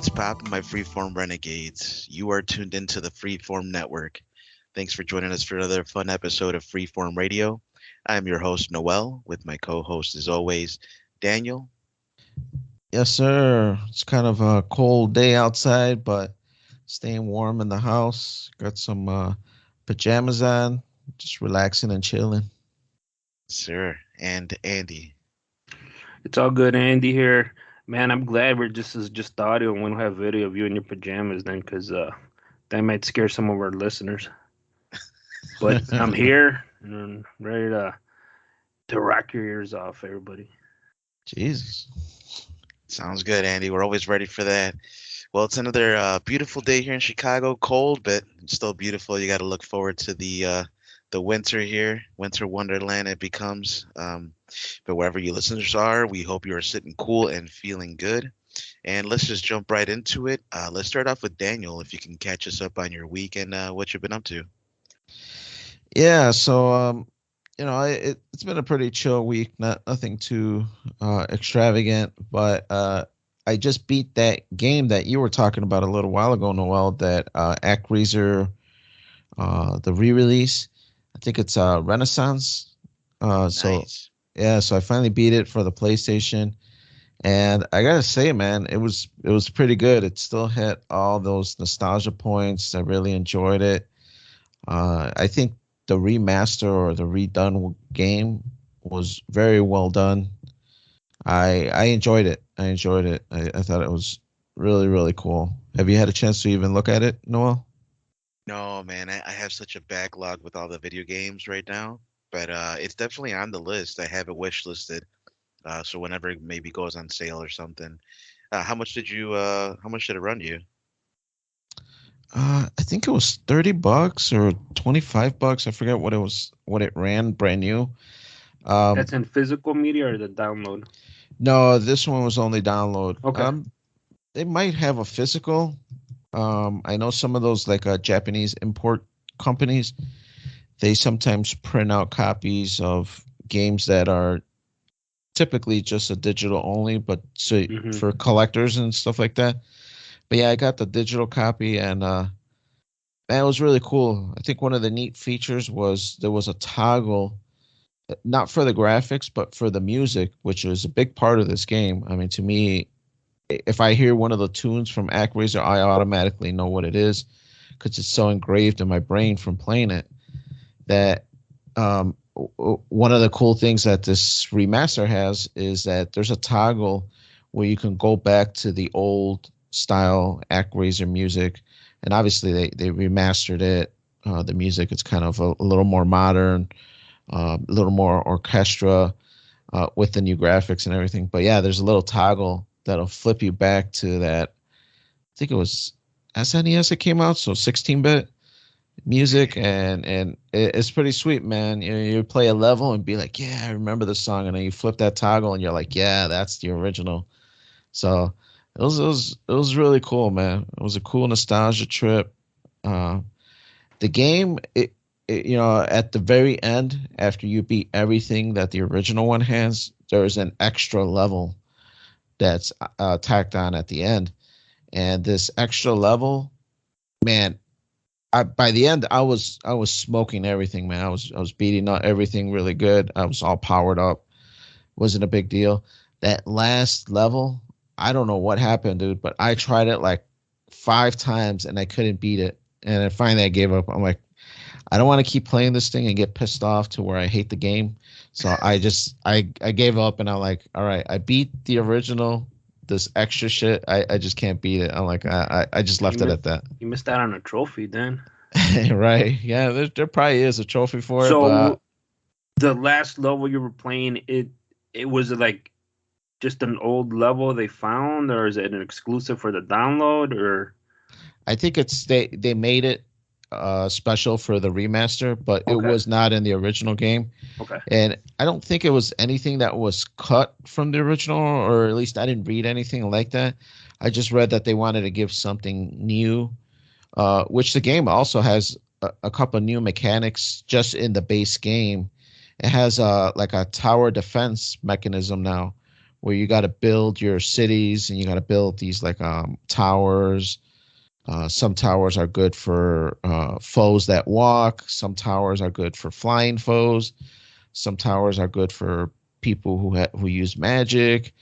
What's poppin', my freeform renegades? You are tuned into the Freeform Network. Thanks for joining us for another fun episode of Freeform Radio. I'm your host, Noel, with my co host, as always, Daniel. Yes, sir. It's kind of a cold day outside, but staying warm in the house. Got some pajamas on, just relaxing and chilling. Sir, and Andy. It's all good, Andy here. Man, I'm glad we're just audio and we don't have video of you in your pajamas then, because that might scare some of our listeners. But I'm here and I'm ready to rock your ears off, everybody. Jesus. Sounds good, Andy. We're always ready for that. Well, it's another beautiful day here in Chicago. Cold, but still beautiful. You got to look forward to the winter here, winter wonderland it becomes. But wherever you listeners are, we hope you are sitting cool and feeling good. And let's just jump right into it. Let's start off with Daniel, if you can catch us up on your week and what you've been up to. Yeah, so it's been a pretty chill week. Nothing too extravagant, but I just beat that game that you were talking about a little while ago, Noel. That Actraiser, the re-release. I think it's Renaissance. So Nice. yeah, so I finally beat it for the PlayStation, and I gotta say, man, it was pretty good. It still hit all those nostalgia points. I really enjoyed it. I think the remaster or the redone game was very well done. I enjoyed it. I enjoyed it. I thought it was really cool. Have you had a chance to even look at it, Noel? No, man, I have such a backlog with all the video games right now, but it's definitely on the list. I have it wish listed, so whenever it maybe goes on sale or something. How much did it run you? I think it was $30 or $25. I forget what it was, what it ran brand new. Um, That's in physical media or the download? no, this one was only download. Okay. They might have a physical. I know some of those like Japanese import companies, they sometimes print out copies of games that are typically just a digital only, but so hmm for collectors and stuff like that. But yeah, I got the digital copy, and man, it was really cool. I think one of the neat features was there was a toggle, not for the graphics, but for the music, which is a big part of this game. I mean, to me, if I hear one of the tunes from Actraiser, I automatically know what it is because it's so engraved in my brain from playing it. That one of the cool things that this remaster has is that there's a toggle where you can go back to the old style Actraiser music, and obviously they remastered it. The music is kind of a little more modern, a little more orchestra with the new graphics and everything. But yeah, there's a little toggle that'll flip you back to that. I think it was SNES it came out, so 16-bit music, and it's pretty sweet, man. You play a level and be like, yeah, I remember the song, and then you flip that toggle and you're like, yeah, that's the original. So it was really cool, man. It was a cool nostalgia trip. Uh, the game, at the very end, after you beat everything that the original one has, there's an extra level that's tacked on at the end, and this extra level, man, by the end I was smoking everything, man. I was beating up everything really good. I was all powered up. Wasn't a big deal. That last level, I don't know what happened, dude, but I tried it like 5 times and I couldn't beat it. And then finally I gave up. I'm like, I don't want to keep playing this thing and get pissed off to where I hate the game. So I gave up, and I'm like, all right, I beat the original. This extra shit, I just can't beat it. I'm like, I just You left it missed at that. you missed out on a trophy then. Right? Yeah, there probably is a trophy for it, but So the last level you were playing, it was like just an old level they found, or is it an exclusive for the download, or I think they made it special for the remaster, but it okay, was not in the original game. okay. And I don't think it was anything that was cut from the original, or at least I didn't read anything like that. I just read that they wanted to give something new, which the game also has a couple of new mechanics just in the base game. It has like a tower defense mechanism now, where you got to build your cities and you got to build these like towers. Some towers are good for foes that walk. Some towers are good for flying foes. Some towers are good for people who use magic.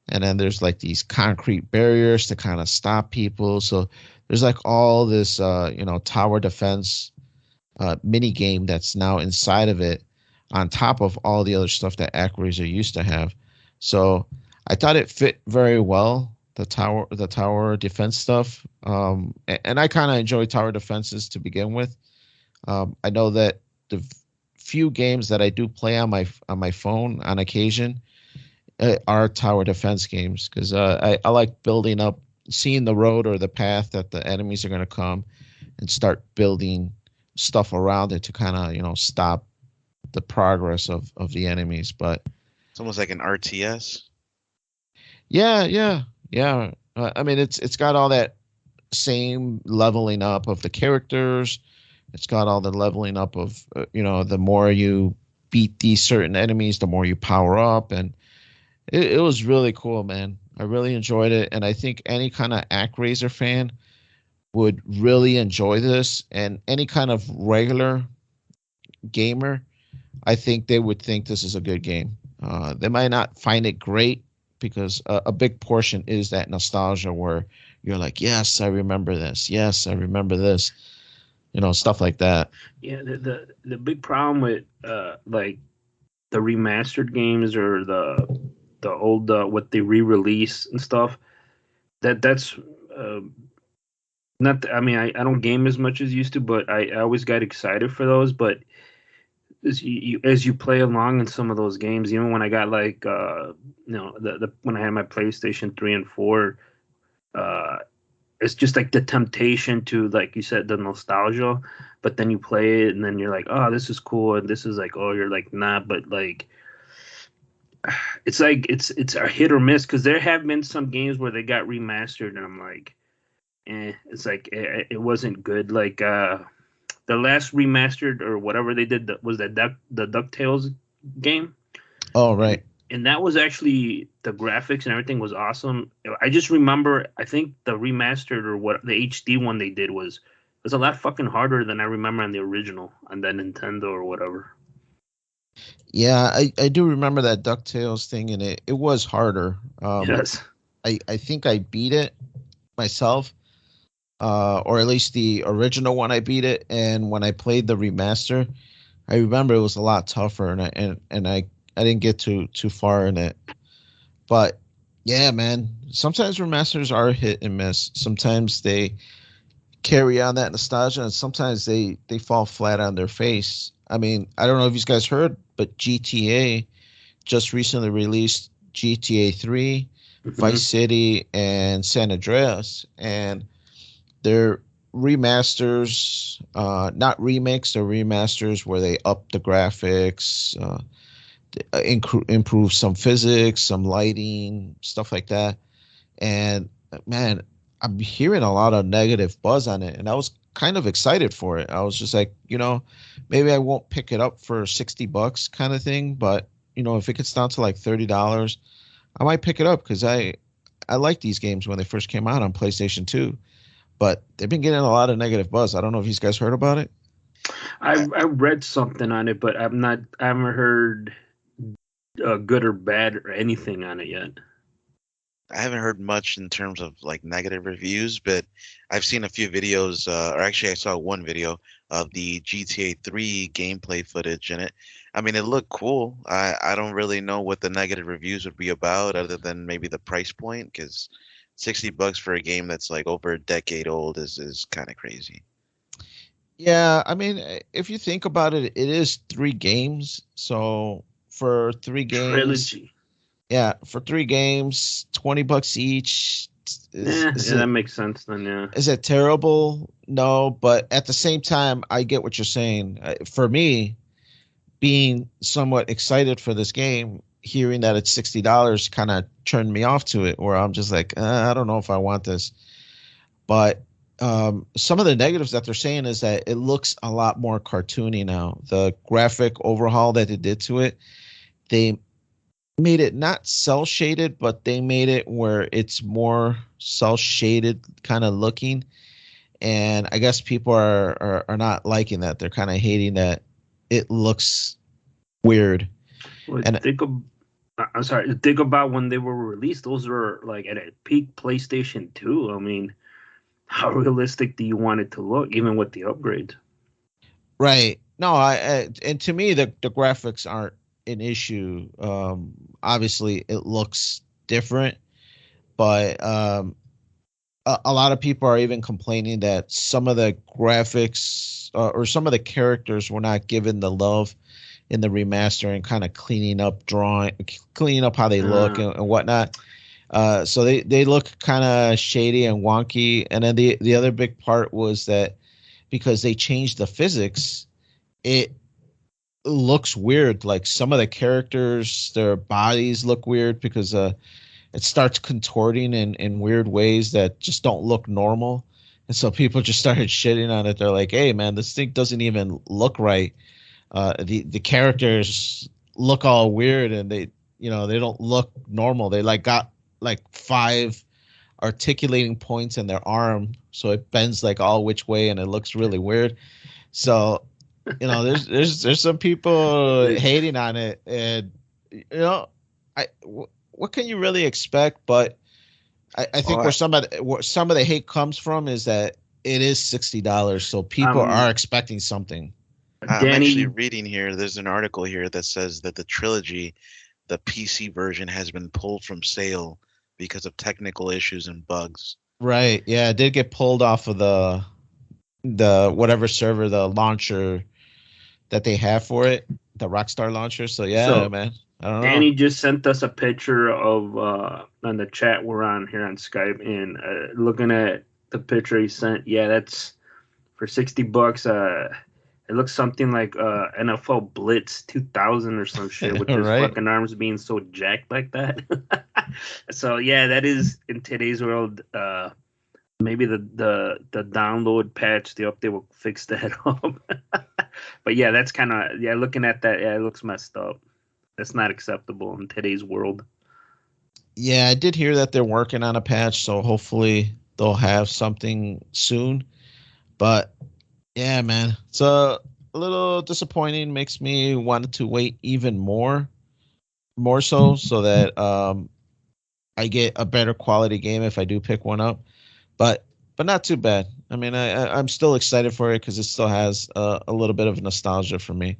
And then there's like these concrete barriers to kind of stop people. So there's like all this tower defense mini game that's now inside of it, on top of all the other stuff that Actraiser used to have. So I thought it fit very well, the tower defense stuff. And I kind of enjoy tower defenses to begin with. I know that the few games that I do play on my phone on occasion are tower defense games, because I like building up, seeing the road or the path that the enemies are going to come, and start building stuff around it to kind of stop the progress of the enemies. But It's almost like an RTS. yeah. I mean, it's got all that same leveling up of the characters. It's got all the leveling up of the more you beat these certain enemies, the more you power up, and it was really cool, man. I really enjoyed it, and I think any kind of Actraiser fan would really enjoy this, and any kind of regular gamer, I think they would think this is a good game. They might not find it great, because a big portion is that nostalgia where you're like, yes, I remember this. Yes, I remember this. Stuff like that. Yeah, the big problem with like the remastered games, or the old what they re-release and stuff, that's not. I mean, I don't game as much as used to, but I always got excited for those. But as you play along in some of those games, even when I got like the when I had my PlayStation 3 and 4, it's just like the temptation to, like you said, the nostalgia. But then you play it and then you're like, oh, this is cool, and this is like, oh, you're like, nah. But like, it's like it's a hit or miss, because there have been some games where they got remastered and I'm like, it's like it wasn't good. Like the last remastered or whatever they did was the DuckTales game. Oh, right. And that was actually, the graphics and everything was awesome. I just remember, I think the remastered, or what, the HD one they did was a lot fucking harder than I remember on the original on that Nintendo or whatever. Yeah, I do remember that DuckTales thing, and it was harder. Yes. I think I beat it myself, or at least the original one I beat it. And when I played the remaster, I remember it was a lot tougher, and I didn't get too far in it. But yeah, man, sometimes remasters are hit and miss. Sometimes they carry on that nostalgia, and sometimes they fall flat on their face. I mean, I don't know if you guys heard, but GTA just recently released GTA 3, Vice City, and San Andreas, and they're remasters, not remakes. They're remasters where they up the graphics, improve some physics, some lighting, stuff like that. And man, I'm hearing a lot of negative buzz on it, and I was kind of excited for it. I was just like, maybe I won't pick it up for $60 kind of thing, but if it gets down to like $30, I might pick it up, because I liked these games when they first came out on PlayStation 2, but they've been getting a lot of negative buzz. I don't know if you guys heard about it. I read something on it, but I haven't heard good or bad or anything on it yet. I haven't heard much in terms of like negative reviews, but I've seen a few videos, or actually I saw one video of the GTA 3 gameplay footage in it. I mean, it looked cool. I don't really know what the negative reviews would be about, other than maybe the price point, because $60 for a game that's like over a decade old is kind of crazy. Yeah, I mean, if you think about it, it is 3 games. So for 3 games, Trilogy. Yeah, for 3 games, $20 each. That makes sense then. Yeah. Is it terrible? No, but at the same time, I get what you're saying. For me, being somewhat excited for this game, hearing that it's $60 kind of turned me off to it, where I'm just like, I don't know if I want this. But some of the negatives that they're saying is that it looks a lot more cartoony now. The graphic overhaul that they did to it, they made it not cell shaded, but they made it where it's more cell shaded kind of looking. And I guess people are not liking that. They're kind of hating that it looks weird. Well, And I'm sorry. Think about when they were released. Those were like at a peak PlayStation 2. I mean, how realistic do you want it to look, even with the upgrades? right. No, and to me the graphics aren't an issue. Obviously it looks different, but a lot of people are even complaining that some of the graphics or some of the characters were not given the love in the remaster and kind of cleaning up how they look and whatnot. So they look kind of shady and wonky. And then the other big part was that because they changed the physics, it looks weird. Like some of the characters, their bodies look weird because it starts contorting in weird ways that just don't look normal. And so people just started shitting on it. They're like, "Hey, man, this thing doesn't even look right. The characters look all weird, and they don't look normal. They like got like 5 articulating points in their arm, so it bends like all which way, and it looks really weird." So there's some people hating on it, and what can you really expect? But I think Oh, where some of the hate comes from is that it is $60, so people are expecting something. I'm actually Danny, reading here. There's an article here that says that the trilogy, the PC version, has been pulled from sale because of technical issues and bugs. Right. Yeah, it did get pulled off of the whatever server, the launcher that they have for it, the Rockstar launcher. So yeah, so man. I don't know. Danny just sent us a picture of on the chat we're on here on Skype, and looking at the picture he sent, yeah, that's for $60. It looks something like NFL Blitz 2000 or some shit with his Right. fucking arms being so jacked like that. So yeah, that is in today's world. Maybe the download patch, the update will fix that up. But yeah, that's kind of Looking at that, yeah, it looks messed up. That's not acceptable in today's world. Yeah, I did hear that they're working on a patch, so hopefully they'll have something soon. But yeah, man, it's a little disappointing. Makes me want to wait even more so that I get a better quality game if I do pick one up. But not too bad. I mean, I'm still excited for it because it still has a little bit of nostalgia for me.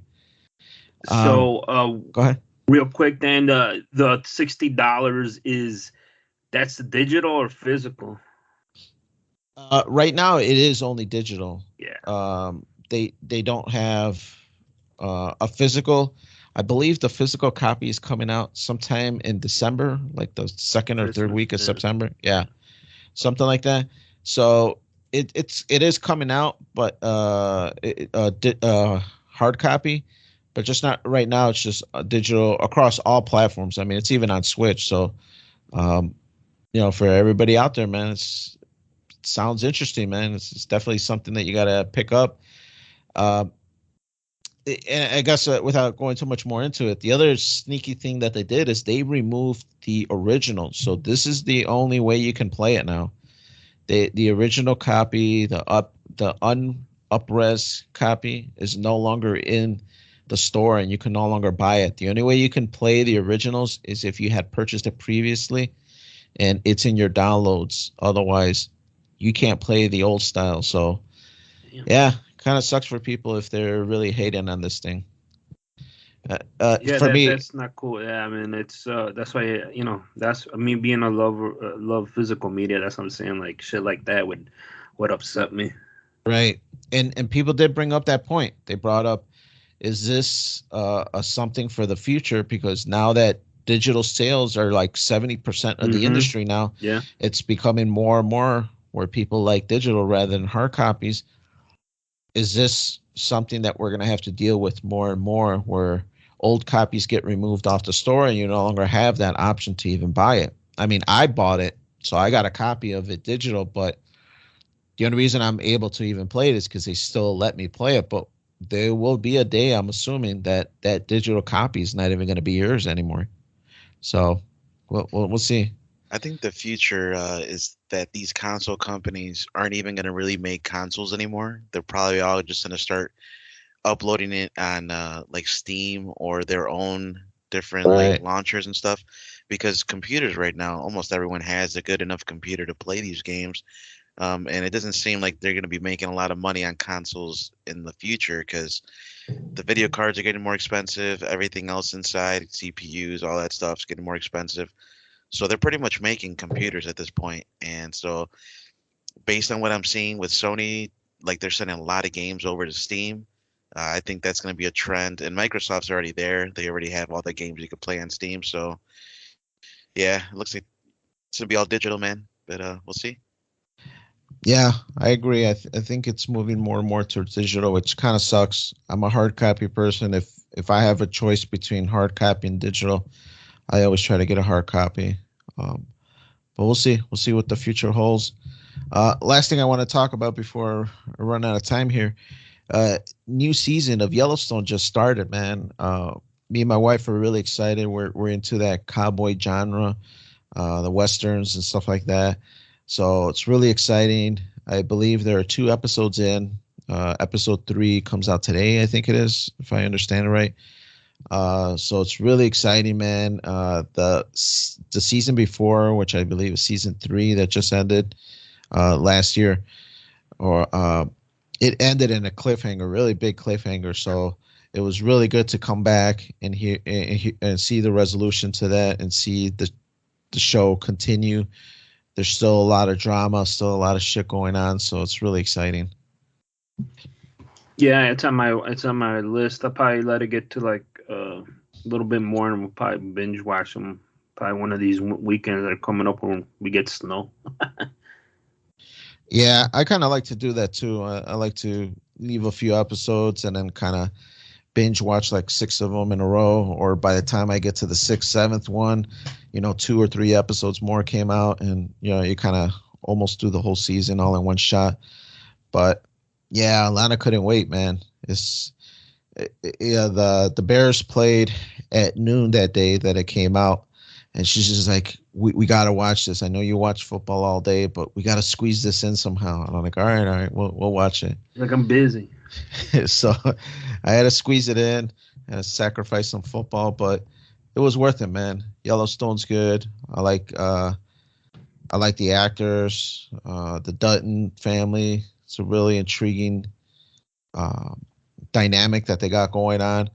So Go ahead. real quick, then the $60 that's the digital or physical? Right now, it is only digital. Yeah. They don't have a physical. I believe the physical copy is coming out sometime in December, like the second or third Christmas, week of yeah. September. Yeah, something like that. So it is coming out, but hard copy, but just not right now. It's just digital across all platforms. I mean, it's even on Switch. So, um, for everybody out there, man, it sounds interesting, man. It's definitely something that you got to pick up. Um, and I guess without going too much more into it, the other sneaky thing that they did is they removed the original. So this is the only way you can play it now. The original copy, the unupres copy is no longer in the store, and you can no longer buy it. The only way you can play the originals is if you had purchased it previously, and it's in your downloads. Otherwise, you can't play the old style. So, yeah, kind of sucks for people if they're really hating on this thing. Yeah, For me, that's not cool. Yeah, I mean, it's that's why that's me being a love physical media. That's what I'm saying. Like shit like that would upset me. right, and people did bring up that point. They brought up, is this a something for the future? Because now that digital sales are like 70% of the industry now, Yeah. it's becoming more and more where people like digital rather than hard copies. Is this something that we're going to have to deal with more and more where old copies get removed off the store and you no longer have that option to even buy it? I mean, I bought it, so I got a copy of it digital, but the only reason I'm able to even play it is because they still let me play it. But there will be a day, I'm assuming, that that digital copy is not even going to be yours anymore. So we'll see. I think the future is that these console companies aren't even going to really make consoles anymore. They're probably all just going to start uploading it on like Steam or their own different like Right. launchers and stuff. Because computers right now, almost everyone has a good enough computer to play these games. And it doesn't seem like they're going to be making a lot of money on consoles in the future because the video cards are getting more expensive. Everything else inside, CPUs, all that stuff's getting more expensive. So they're pretty much making computers at this point. And so based on what I'm seeing with Sony, like they're sending a lot of games over to Steam. I think that's going to be a trend. And Microsoft's already there. They already have all the games you can play on Steam. So yeah, it looks like it's going to be all digital, man. But we'll see. Yeah, I agree. I think it's moving more and more towards digital, which kind of sucks. I'm a hard copy person. If I have a choice between hard copy and digital, I always try to get a hard copy. Um, but we'll see. We'll see what the future holds. Last thing I want to talk about before I run out of time here. New season of Yellowstone just started, man. Me and my wife are really excited. We're into that cowboy genre, the westerns and stuff like that. So it's really exciting. I believe there are 2 episodes in. Episode 3 comes out today, I think it is, if I understand it right. So it's really exciting, man. The season before, which I believe is season 3 that just ended last year, or it ended in a cliffhanger, really big cliffhanger. So it was really good to come back and hear and see the resolution to that, and see the show continue. There's still a lot of drama, still a lot of shit going on, so it's really exciting. Yeah, it's on my list. I'll probably let it get to like a little bit more, and we'll probably binge watch them. Probably one of these weekends that are coming up when we get snow. Yeah, I kind of like to do that too. I like to leave a few episodes and then kind of binge watch like 6 of them in a row. Or by the time I get to the sixth, seventh one, 2 or 3 episodes more came out, and you kind of almost do the whole season all in one shot. But yeah, Lana couldn't wait, man. Yeah, the Bears played at noon that day that it came out, and she's just like, we got to watch this. I know you watch football all day, but we got to squeeze this in somehow. And I'm like, all right, we'll watch it. Like, I'm busy. So I had to squeeze it in and sacrifice some football, but it was worth it, man. Yellowstone's good. I like the actors, the Dutton family. It's a really intriguing um, dynamic that they got going on.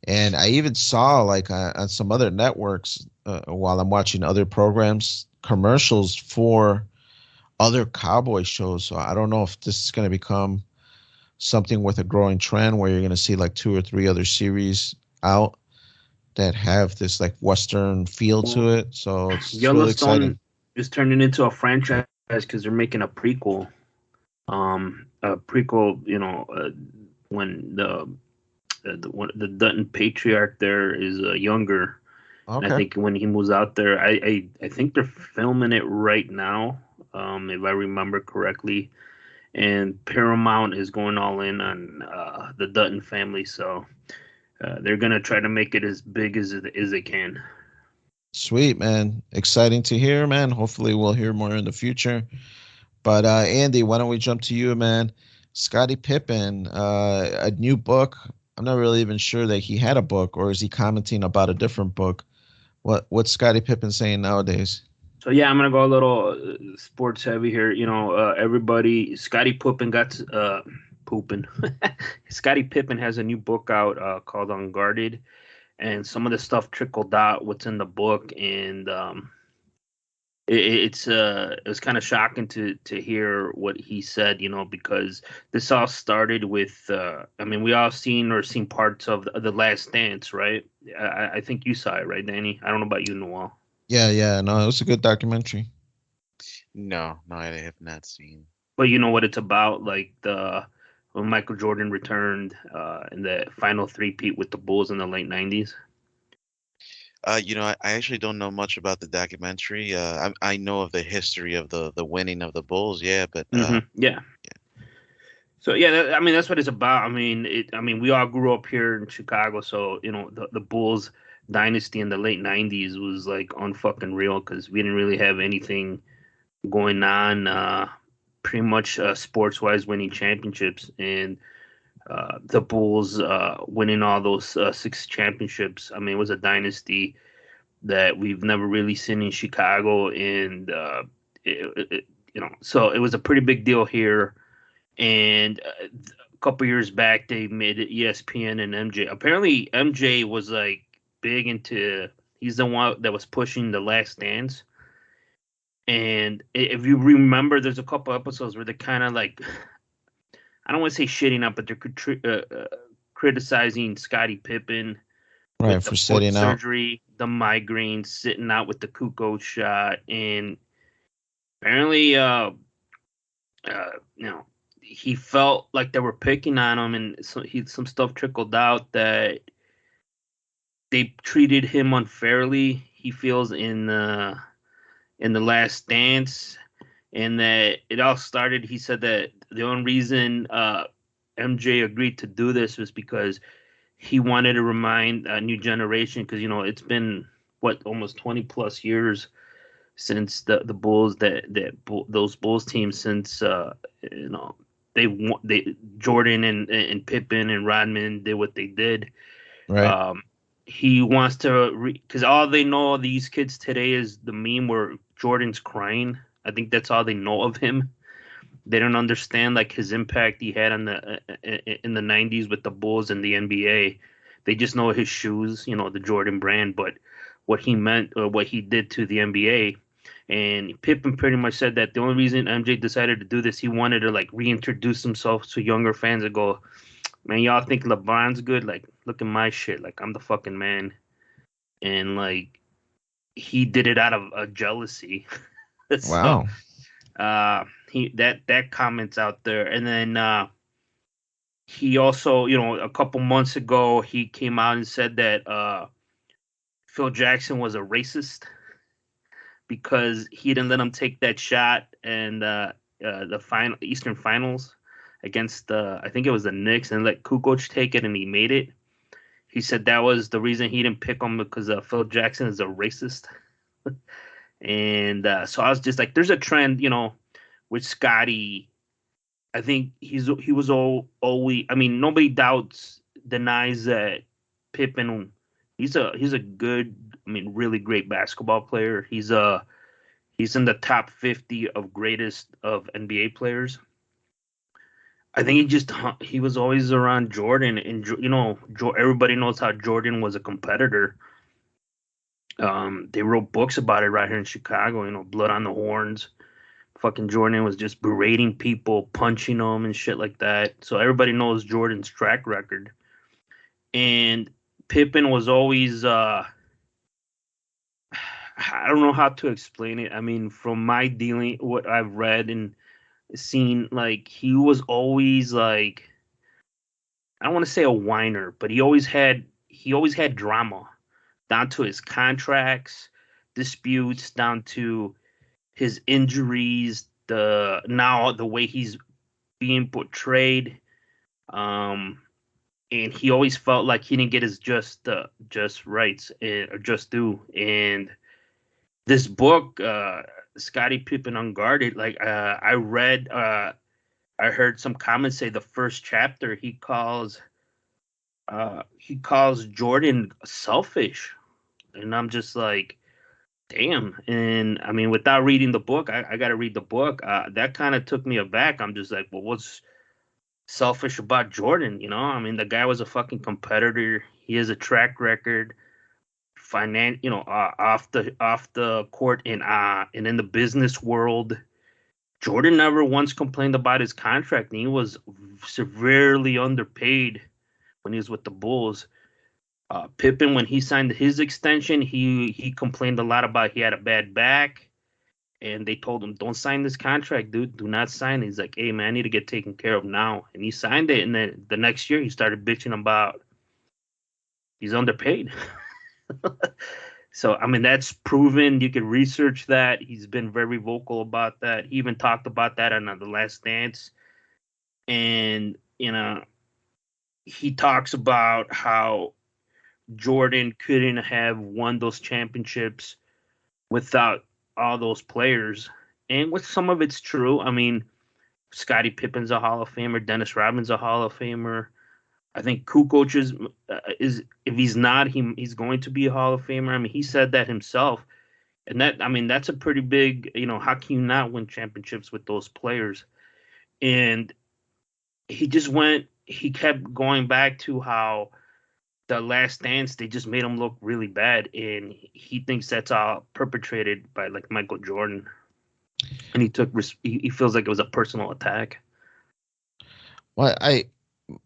And I even saw like on some other networks, while I'm watching other programs, commercials for other cowboy shows. So I don't know if this is going to become something with a growing trend where you're going to see like 2 or 3 other series out that have this like Western feel to it. So it's really exciting. Yellowstone is turning into a franchise because they're making a prequel. A prequel, when the Dutton patriarch there is younger. And I Okay. think when he moves out there, I think they're filming it right now, if I remember correctly. And Paramount is going all in on the Dutton family, so they're gonna try to make it as big as they can. Sweet, man. Exciting to hear, man. Hopefully we'll hear more in the future. But Andy, why don't we jump to you, man? Scottie Pippen, a new book. I'm not really even sure that he had a book, or is he commenting about a different book? What's Scottie Pippen saying nowadays? So yeah, I'm gonna go a little sports heavy here. Everybody, Scottie Pippen got pooping. Scottie Pippen has a new book out called Unguarded, and some of the stuff trickled out what's in the book, and it was kind of shocking to hear what he said, because this all started with I mean, we all seen parts of the Last Dance, right? I think you saw it, right, Danny? I don't know about you, Noel. Yeah, yeah, no, it was a good documentary. No, no, I have not seen. But you know what it's about, like the when Michael Jordan returned in the final three-peat with the Bulls in the late '90s. I actually don't know much about the documentary. I know of the history of the winning of the Bulls, yeah, but Yeah. So yeah, I mean that's what it's about. I mean, we all grew up here in Chicago, so the Bulls dynasty in the late '90s was like unfucking real because we didn't really have anything going on, pretty much sports wise, winning championships, and the Bulls winning all those 6 championships. I mean, it was a dynasty that we've never really seen in Chicago, and so it was a pretty big deal here. And a couple years back, they made it ESPN and MJ. Apparently, MJ was like big into. He's the one that was pushing the Last Dance. And if you remember, there's a couple episodes where they're kind of like, I don't want to say shitting up, but they're criticizing Scottie Pippen Right, with the for foot sitting out. surgery, the migraine, sitting out with the Kukoc shot, and apparently, you know, he felt like they were picking on him, and some stuff trickled out that they treated him unfairly. He feels in the Last Dance, and that it all started. He said that the only reason MJ agreed to do this was because he wanted to remind a new generation, because it's been what, almost 20 plus years since the Bulls, those Bulls teams, since they Jordan and Pippen and Rodman did what they did. Right. He wants to, because all they know of these kids today is the meme where Jordan's crying. I think that's all they know of him. They don't understand like his impact he had on in the '90s with the Bulls and the NBA. They just know his shoes, the Jordan brand, but what he meant, or what he did to the NBA. And Pippen pretty much said that the only reason MJ decided to do this, he wanted to like reintroduce himself to younger fans and go, man, y'all think LeBron's good? Like, look at my shit. Like, I'm the fucking man. And like, he did it out of jealousy. So, Wow. he that comments out there, and then he also, a couple months ago, he came out and said that Phil Jackson was a racist because he didn't let him take that shot and the final Eastern Finals against I think it was the Knicks, and let Kukoc take it, and he made it. He said that was the reason he didn't pick him, because Phil Jackson is a racist. And so I was just like, there's a trend, with Scotty. I think he was always. I mean, nobody denies that Pippen. He's a good, I mean, really great basketball player. He's in the top 50 of greatest of NBA players. I think he was always around Jordan, and everybody knows how Jordan was a competitor. They wrote books about it right here in Chicago. Blood on the Horns. Fucking Jordan was just berating people, punching them, and shit like that. So everybody knows Jordan's track record. And Pippen was always, I don't know how to explain it. I mean, from my dealing, what I've read and seen, like, he was always like, I don't want to say a whiner, but he always had drama, down to his contracts, disputes, down to his injuries, the way he's being portrayed, and he always felt like he didn't get his just rights, or just due. And this book, Scottie Pippen Unguarded, like, I heard some comments say the first chapter he calls Jordan selfish, and I'm just like, damn. And I mean, without reading the book, I got to read the book. That kind of took me aback. I'm just like, well, what's selfish about Jordan? I mean, the guy was a fucking competitor. He has a track record, off the court, and in the business world. Jordan never once complained about his contract, and he was severely underpaid when he was with the Bulls. Pippen, when he signed his extension, he complained a lot about he had a bad back, and they told him, "Don't sign this contract, dude. Do not sign it." He's like, "Hey, man, I need to get taken care of now," and he signed it. And then the next year, he started bitching about he's underpaid. So, I mean, that's proven. You can research that. He's been very vocal about that. He even talked about that on The Last Dance, and he talks about how Jordan couldn't have won those championships without all those players. And with some of it's true. I mean, Scottie Pippen's a Hall of Famer. Dennis Rodman's a Hall of Famer. I think Kukoc is if he's not, he's going to be a Hall of Famer. I mean, he said that himself, and that's a pretty big. How can you not win championships with those players? And he kept going back to how the Last Dance they just made him look really bad, and he thinks that's all perpetrated by like Michael Jordan, and he feels like it was a personal attack. Well,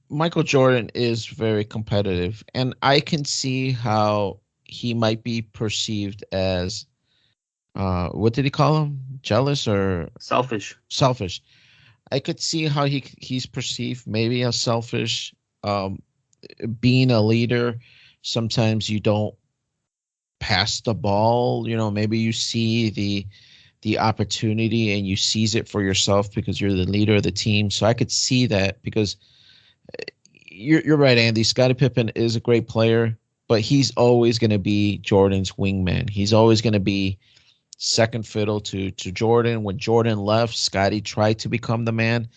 Michael Jordan is very competitive, and I can see how he might be perceived as what did he call him? Jealous or Selfish. selfish? I could see how he's perceived maybe as selfish. Being a leader, sometimes you don't pass the ball. Maybe you see the opportunity and you seize it for yourself because you're the leader of the team. So I could see that because you're right, Andy. Scottie Pippen is a great player, but he's always going to be Jordan's wingman. He's always going to be second fiddle to Jordan. When Jordan left, Scottie tried to become the man,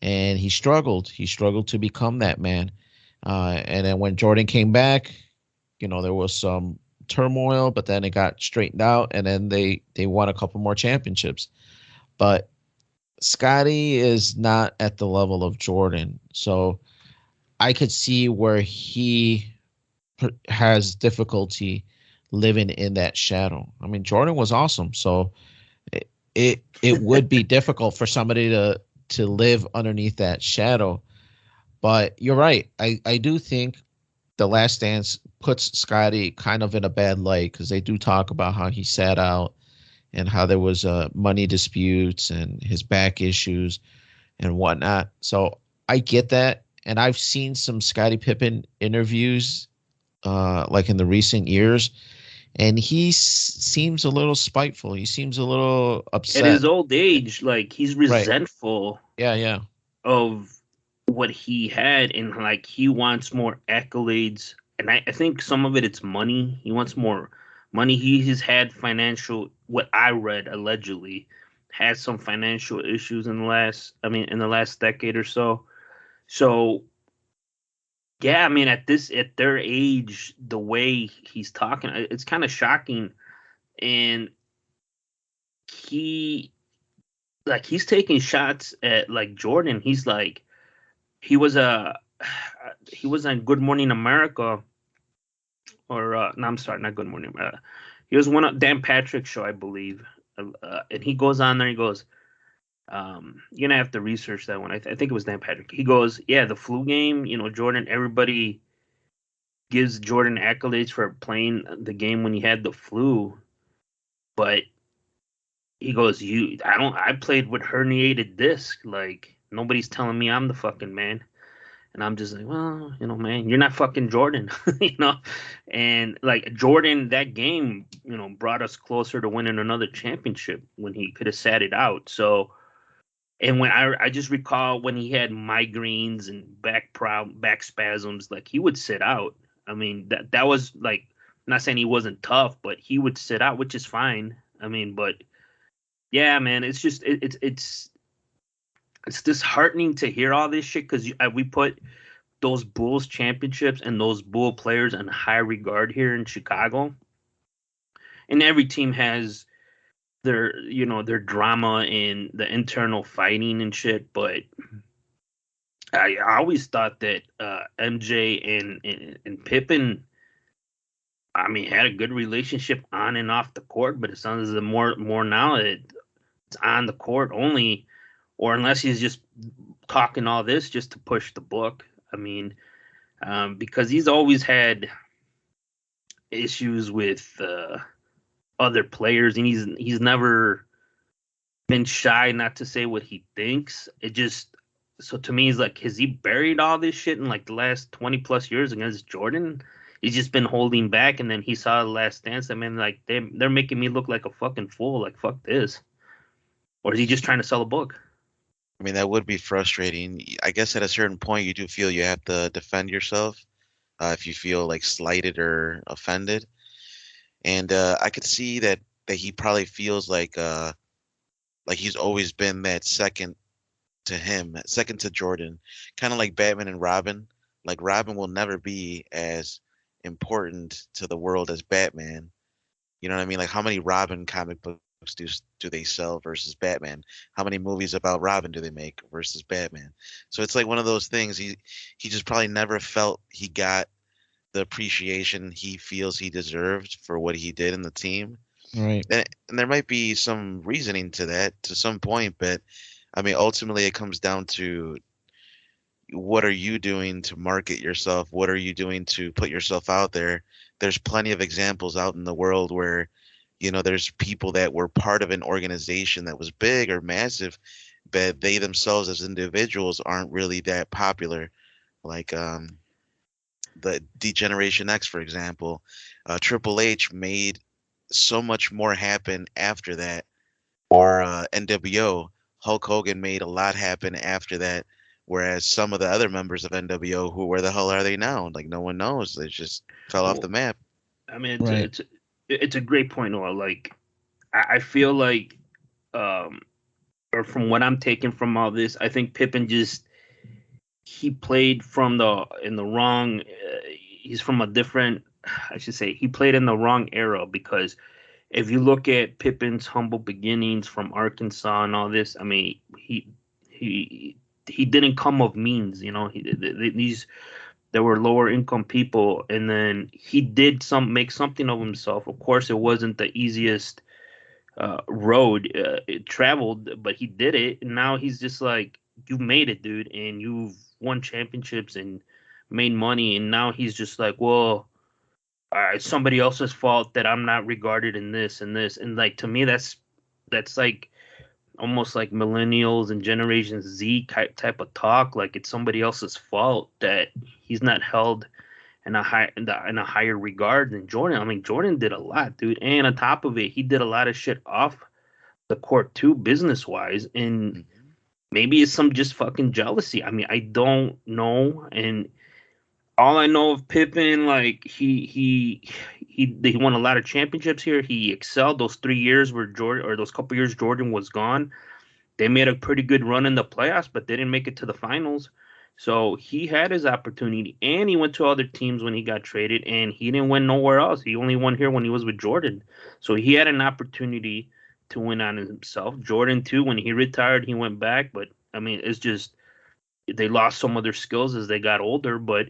and he struggled. He struggled to become that man. And then when Jordan came back, there was some turmoil, but then it got straightened out, and then they won a couple more championships. But Scottie is not at the level of Jordan, so I could see where he has difficulty living in that shadow. I mean, Jordan was awesome, so it would be difficult for somebody to live underneath that shadow. But you're right. I do think The Last Dance puts Scottie kind of in a bad light because they do talk about how he sat out and how there was money disputes and his back issues and whatnot. So I get that. And I've seen some Scottie Pippen interviews like in the recent years, and he seems a little spiteful. He seems a little upset. At his old age, like he's resentful. Right. Yeah. Of what he had, and like he wants more accolades. And I think some of it's money. He wants more money. He has had financial, what I read allegedly, had some financial issues in the last decade or so. So yeah, I mean, at their age, the way he's talking, it's kind of shocking. And he's taking shots at like Jordan. He was on Good Morning America, or no, I'm sorry, not Good Morning. He was one of Dan Patrick's show, I believe, and he goes on there. He goes, you're gonna have to research that one. I think it was Dan Patrick. He goes, yeah, the flu game. Jordan. Everybody gives Jordan accolades for playing the game when he had the flu, but he goes, I played with herniated disc. Like nobody's telling me I'm the fucking man. And I'm just like, well, man, you're not fucking Jordan, And like Jordan, that game, brought us closer to winning another championship when he could have sat it out. So, and when I just recall when he had migraines and back spasms, like he would sit out. I mean, that was like, I'm not saying he wasn't tough, but he would sit out, which is fine. I mean, but yeah, man, it's just it's disheartening to hear all this shit because we put those Bulls championships and those Bull players in high regard here in Chicago, and every team has their drama and the internal fighting and shit. But I always thought that MJ and Pippen, I mean, had a good relationship on and off the court. But it sounds as more now it's on the court only. Or unless he's just talking all this just to push the book. I mean, because he's always had issues with other players, and he's never been shy not to say what he thinks. So to me, he's like, has he buried all this shit in like the last 20 plus years against Jordan? He's just been holding back, and then he saw The Last Dance. I mean, like they're making me look like a fucking fool. Like fuck this. Or is he just trying to sell a book? I mean, that would be frustrating. I guess at a certain point, you do feel you have to defend yourself. if you feel like slighted or offended. And I could see that he probably feels like he's always been that second to him, second to Jordan, kind of like Batman and Robin. Like Robin will never be as important to the world as Batman. You know what I mean? Like how many Robin comic books do they sell versus Batman? How many movies about Robin do they make versus Batman? So it's like one of those things. He just probably never felt he got the appreciation he feels he deserved for what he did in the team. Right. And there might be some reasoning to that to some point, but I mean, ultimately, it comes down to what are you doing to market yourself? What are you doing to put yourself out there? There's plenty of examples out in the world where, there's people that were part of an organization that was big or massive, but they themselves as individuals aren't really that popular. Like the Degeneration X, for example, Triple H made so much more happen after that, or NWO. Hulk Hogan made a lot happen after that, whereas some of the other members of NWO, where the hell are they now? Like no one knows. They just fell off the Well, map. I mean, Right. it's a great point, Noah. Like, I feel like, um, or from what I'm taking from all this, I think Pippen just he played from the in the wrong. He's from a different. I should say he played in the wrong era because if you look at Pippen's humble beginnings from Arkansas and all this, I mean, he he didn't come of means, you know. These there were lower income people, and then he did make something of himself. Of course, it wasn't the easiest road it traveled, but he did it, and now he's just like, you made it, dude, and you've won championships and made money, and now he's just like, well, it's somebody else's fault that I'm not regarded in this and this. And like to me, that's like almost like millennials and Generation Z type of talk. Like it's somebody else's fault that he's not held in a higher regard than Jordan. I mean, Jordan did a lot, dude. And on top of it, he did a lot of shit off the court too, business wise. And Mhm. maybe it's some just fucking jealousy. I mean, I don't know. And all I know of Pippen, like he won a lot of championships here. He excelled those 3 years where Jordan, or those couple years Jordan was gone. They made a pretty good run in the playoffs, but they didn't make it to the finals. So he had his opportunity, and he went to other teams when he got traded, and he didn't win nowhere else. He only won here when he was with Jordan. So he had an opportunity to win on himself. Jordan too, when he retired, he went back, but I mean, it's just they lost some of their skills as they got older. But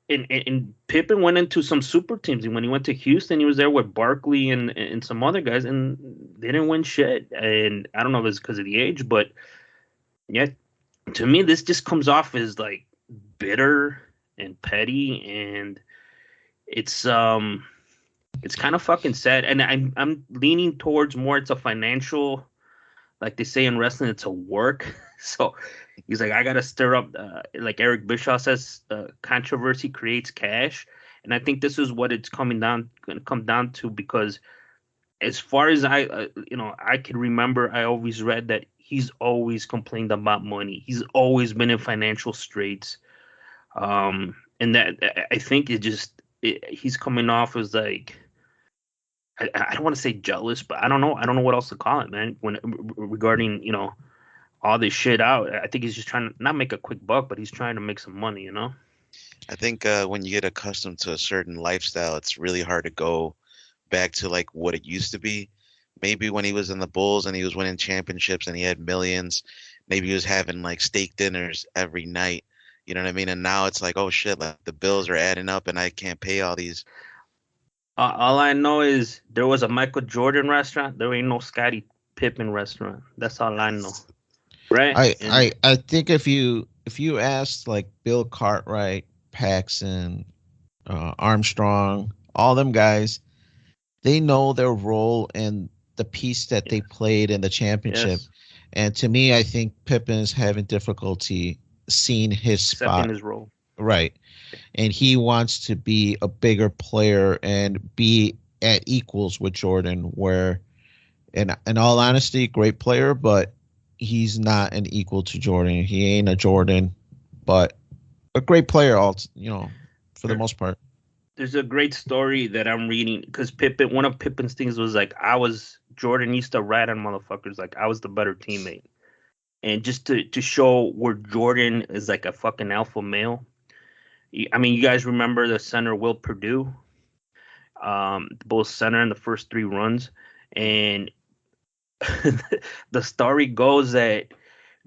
and Pippen went into some super teams. And when he went to Houston, he was there with Barkley and some other guys, and they didn't win shit. And I don't know if it's because of the age, but yeah, to me, this just comes off as like bitter and petty, and it's kind of fucking sad. And I'm leaning towards more it's a financial, like they say in wrestling, it's a work. So he's like, I gotta stir up, like Eric Bischoff says, controversy creates cash, and I think this is what it's gonna come down to because as far as I could remember, I always read that he's always complained about money. He's always been in financial straits, and that I think he's coming off as like I don't want to say jealous, but I don't know. I don't know what else to call it, man. When regarding all this shit out. I think he's just trying to not make a quick buck, but he's trying to make some money, you know? I think when you get accustomed to a certain lifestyle, it's really hard to go back to like what it used to be. Maybe when he was in the Bulls and he was winning championships and he had millions, maybe he was having like steak dinners every night. You know what I mean? And now it's like, oh shit, like the bills are adding up and I can't pay all these. All I know is there was a Michael Jordan restaurant. There ain't no Scottie Pippen restaurant. That's all I know, right? I And I I think if you asked like Bill Cartwright, Paxson, Armstrong, all them guys, they know their role and the piece that yeah, they played in the championship. yes, And to me, I think Pippen's having difficulty seeing his accepting spot his role. right, and he wants to be a bigger player and be at equals with Jordan. Where, in all honesty, great player, but he's not an equal to Jordan. He ain't a Jordan, but a great player, all for the There, most part. there's a great story that I'm reading because one of Pippen's things was like Jordan used to rat on motherfuckers like I was the better teammate, and just to show where Jordan is like a fucking alpha male. I mean, you guys remember the center Will Purdue, both center in the first three runs, and the story goes that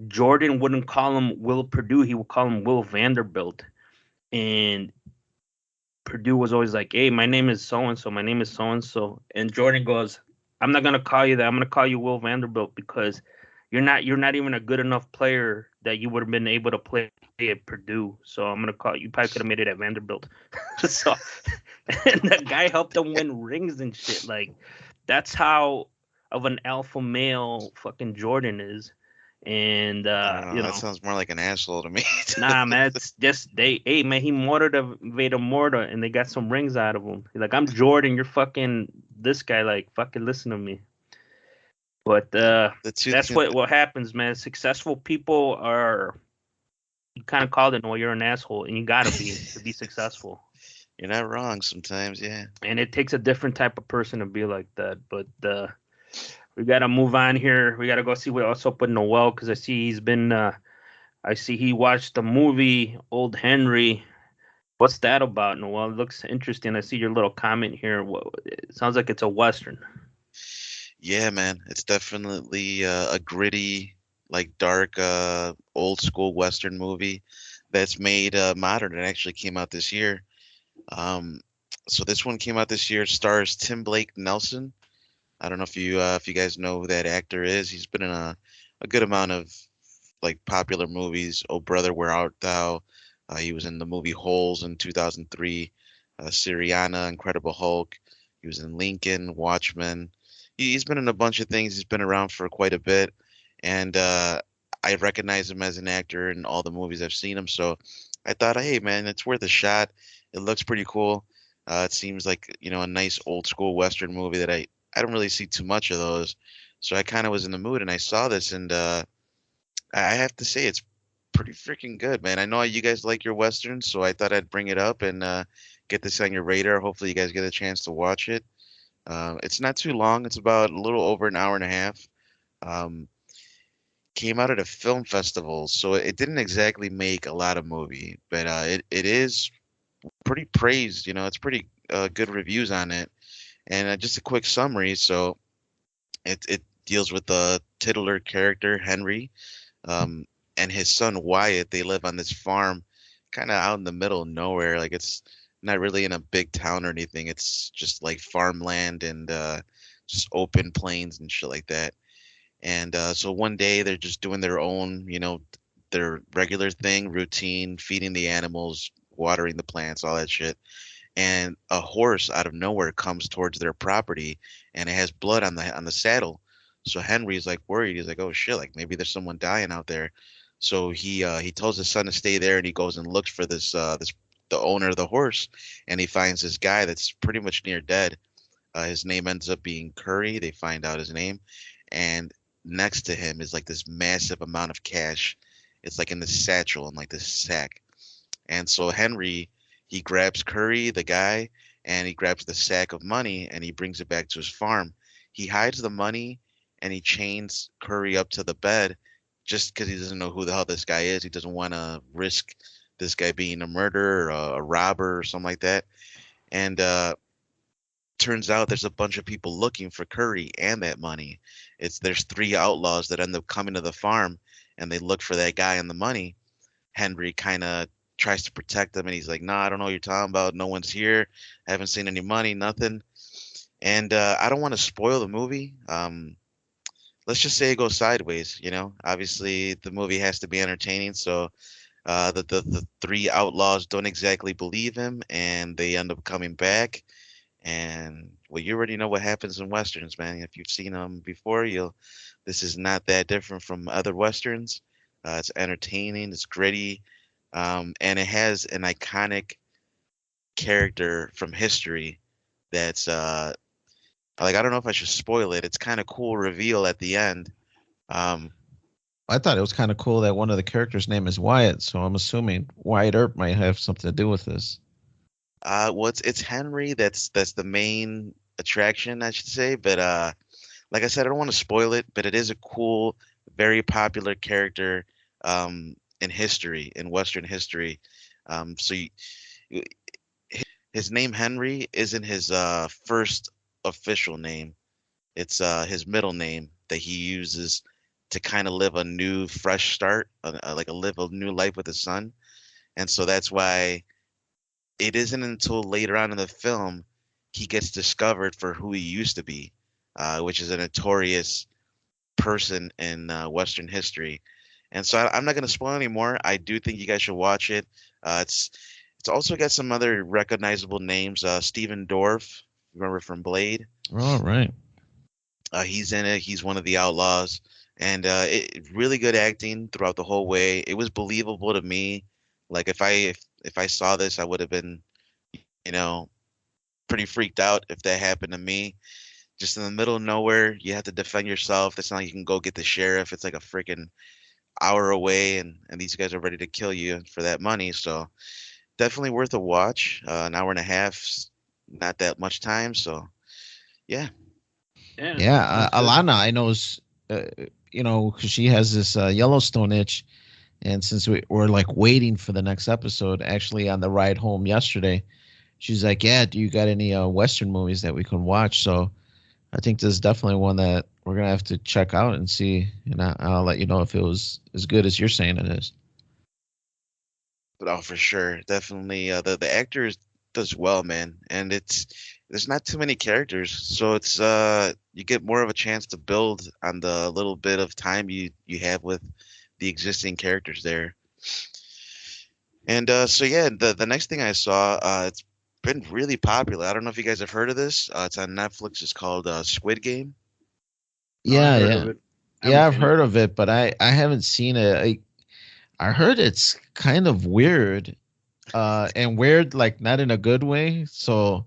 Jordan wouldn't call him Will Purdue, he would call him Will Vanderbilt, and Purdue was always like, "Hey, my name is so and so. My name is so and so." And Jordan goes, "I'm not gonna call you that. I'm gonna call you Will Vanderbilt because you're not even a good enough player that you would have been able to play at Purdue. So I'm gonna call you. Probably could have made it at Vanderbilt." So, and the guy helped him win rings and shit. Like that's how of an alpha male fucking Jordan is. And I don't know. That sounds more like an asshole to me. nah, man, it's just hey, man, he mortared a Vader mortar, and they got some rings out of him. He's like, I'm Jordan, you're fucking this guy. Like, fucking listen to me. But The two that's what happens, man. Successful people are you kind of called it. No, you're an asshole, and you gotta be to be successful. You're not wrong sometimes, yeah. And it takes a different type of person to be like that. But we gotta move on here. We gotta go see what's up with Noel because I see he's been. I see he watched the movie Old Henry. What's that about, Noel? It looks interesting. I see your little comment here. It sounds like it's a Western. Yeah, man. It's definitely a gritty, like dark, old school Western movie that's made modern. It actually came out this year. Um, so this one came out this year. Stars Tim Blake Nelson. I don't know if you guys know who that actor is. He's been in a good amount of like popular movies. Oh Brother, Where Art Thou? He was in the movie Holes in 2003. Syriana, Incredible Hulk. He was in Lincoln, Watchmen. He's been in a bunch of things. He's been around for quite a bit, and I recognize him as an actor in all the movies I've seen him. So I thought, hey man, it's worth a shot. It looks pretty cool. It seems like a nice old school Western movie that I don't really see too much of those. So I kind of was in the mood and I saw this and I have to say it's pretty freaking good, man. I know you guys like your westerns, so I thought I'd bring it up and get this on your radar. Hopefully, you guys get a chance to watch it. It's not too long. It's about a little over an hour and a half. Um, Came out at a film festival, so it didn't exactly make a lot of movie, but it is pretty praised. It's pretty good reviews on it. And just a quick summary. So it deals with the titular character Henry, um, and his son Wyatt. They live on this farm, kind of out in the middle of nowhere. Like it's not really in a big town or anything. It's just like farmland and just open plains and shit like that. And so one day they're just doing their own, their regular thing, routine, feeding the animals, watering the plants, all that shit. And a horse out of nowhere comes towards their property, and it has blood on the saddle. So Henry's like worried. He's like, "Oh shit! Like maybe there's someone dying out there." So he tells his son to stay there, and he goes and looks for this the owner of the horse, and he finds this guy that's pretty much near dead. His name ends up being Curry. They find out his name, and next to him is like this massive amount of cash. It's like in this satchel and like this sack. And so Henry, he grabs Curry, the guy, and he grabs the sack of money and he brings it back to his farm. He hides the money and he chains Curry up to the bed just because he doesn't know who the hell this guy is. He doesn't want to risk this guy being a murderer or a robber or something like that. And turns out there's a bunch of people looking for Curry and that money. There's three outlaws that end up coming to the farm and they look for that guy and the money. Henry kind of tries to protect them, and he's like, "Nah, I don't know what you're talking about. No one's here. I haven't seen any money, nothing." And I don't want to spoil the movie. Let's just say it goes sideways. Obviously the movie has to be entertaining, so the three outlaws don't exactly believe him, and they end up coming back. And well, you already know what happens in westerns, man. If you've seen them before, you'll. This is not that different from other westerns. It's entertaining. It's gritty. And it has an iconic character from history that's like I don't know if I should spoil it. It's kind of cool reveal at the end. Um, I thought it was kind of cool that one of the characters' name is Wyatt, so I'm assuming Wyatt Earp might have something to do with this. Well, it's Henry. That's the main attraction, I should say. But like I said, I don't want to spoil it, but it is a cool, very popular character in history, in Western history. So his name Henry isn't his first official name. It's his middle name that he uses to kind of live a new, fresh start, like a live a new life with his son. And so that's why it isn't until later on in the film he gets discovered for who he used to be, which is a notorious person in Western history. And so I'm not going to spoil anymore. I do think you guys should watch it. It's also got some other recognizable names. Steven Dorff, remember from Blade? All right. He's in it. He's one of the outlaws, and really good acting throughout the whole way. It was believable to me. Like if I saw this, I would have been, you know, pretty freaked out if that happened to me. Just in the middle of nowhere, you have to defend yourself. It's not like you can go get the sheriff. It's like a freaking hour away, and these guys are ready to kill you for that money. So definitely worth a watch. An hour and a half, not that much time. So yeah. Yeah, Yeah, sounds good. Alana, I knows, because she has this Yellowstone itch, and since we're like waiting for the next episode, actually on the ride home yesterday, she's like, "Yeah, do you got any Western movies that we can watch?" So I think this is definitely one that we're gonna have to check out and see, and I'll let you know if it was as good as you're saying it is. But oh, for sure, definitely. The actors does well, man, and it's there's not too many characters, so it's you get more of a chance to build on the little bit of time you have with the existing characters there. And so yeah, the next thing I saw, it's been really popular. I don't know if you guys have heard of this. It's on Netflix. It's called Squid Game. No, I Yeah, heard of yeah, it. I haven't yeah. I've seen it. heard of it, but I haven't seen it. I heard it's kind of weird, and weird like not in a good way. So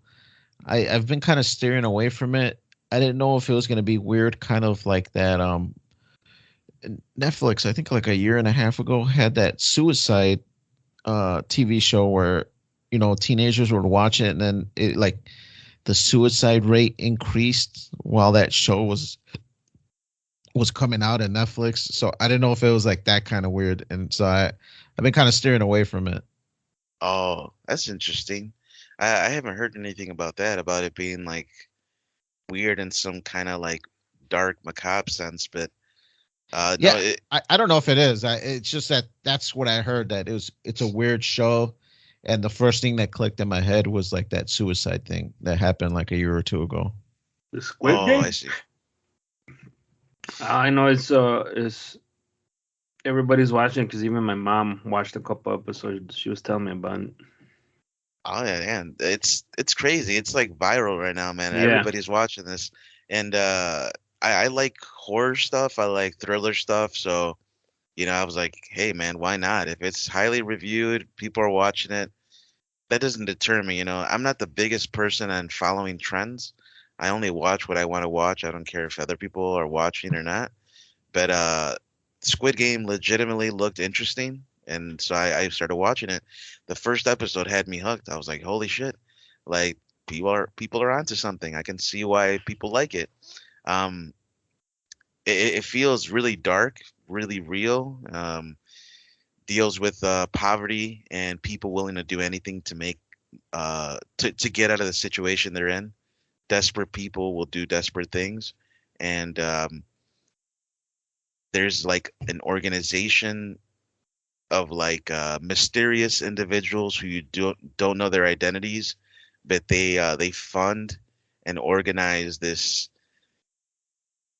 I've been kind of steering away from it. I didn't know if it was gonna be weird, kind of like that. Netflix, I think like a year and a half ago, had that suicide TV show where teenagers would watch it, and then it like the suicide rate increased while that show was coming out at Netflix. So I didn't know if it was like that kind of weird, and so I've been kind of steering away from it. Oh, that's interesting. I haven't heard anything about that, about it being like weird in some kind of like dark macabre sense, but no, Yeah, I don't know if it is. It's just that that's what I heard, that it's a weird show, and the first thing that clicked in my head was like that suicide thing that happened like a year or two ago. The Squid oh, I Game. see. I know it's everybody's watching because even my mom watched a couple episodes. She was telling me about it. Oh yeah, man, it's crazy. It's like viral right now, man. Yeah, Everybody's watching this, and I like horror stuff. I like thriller stuff. So I was like, hey, man, why not? If it's highly reviewed, people are watching it. That doesn't deter me. I'm not the biggest person on following trends. I only watch what I want to watch. I don't care if other people are watching or not. But Squid Game legitimately looked interesting, and so I started watching it. The first episode had me hooked. I was like, holy shit! Like people are onto something. I can see why people like it. Um, it feels really dark, really real. Deals with poverty and people willing to do anything to make to get out of the situation they're in. Desperate people will do desperate things, and there's like an organization of like mysterious individuals who you don't know their identities, but they fund and organize this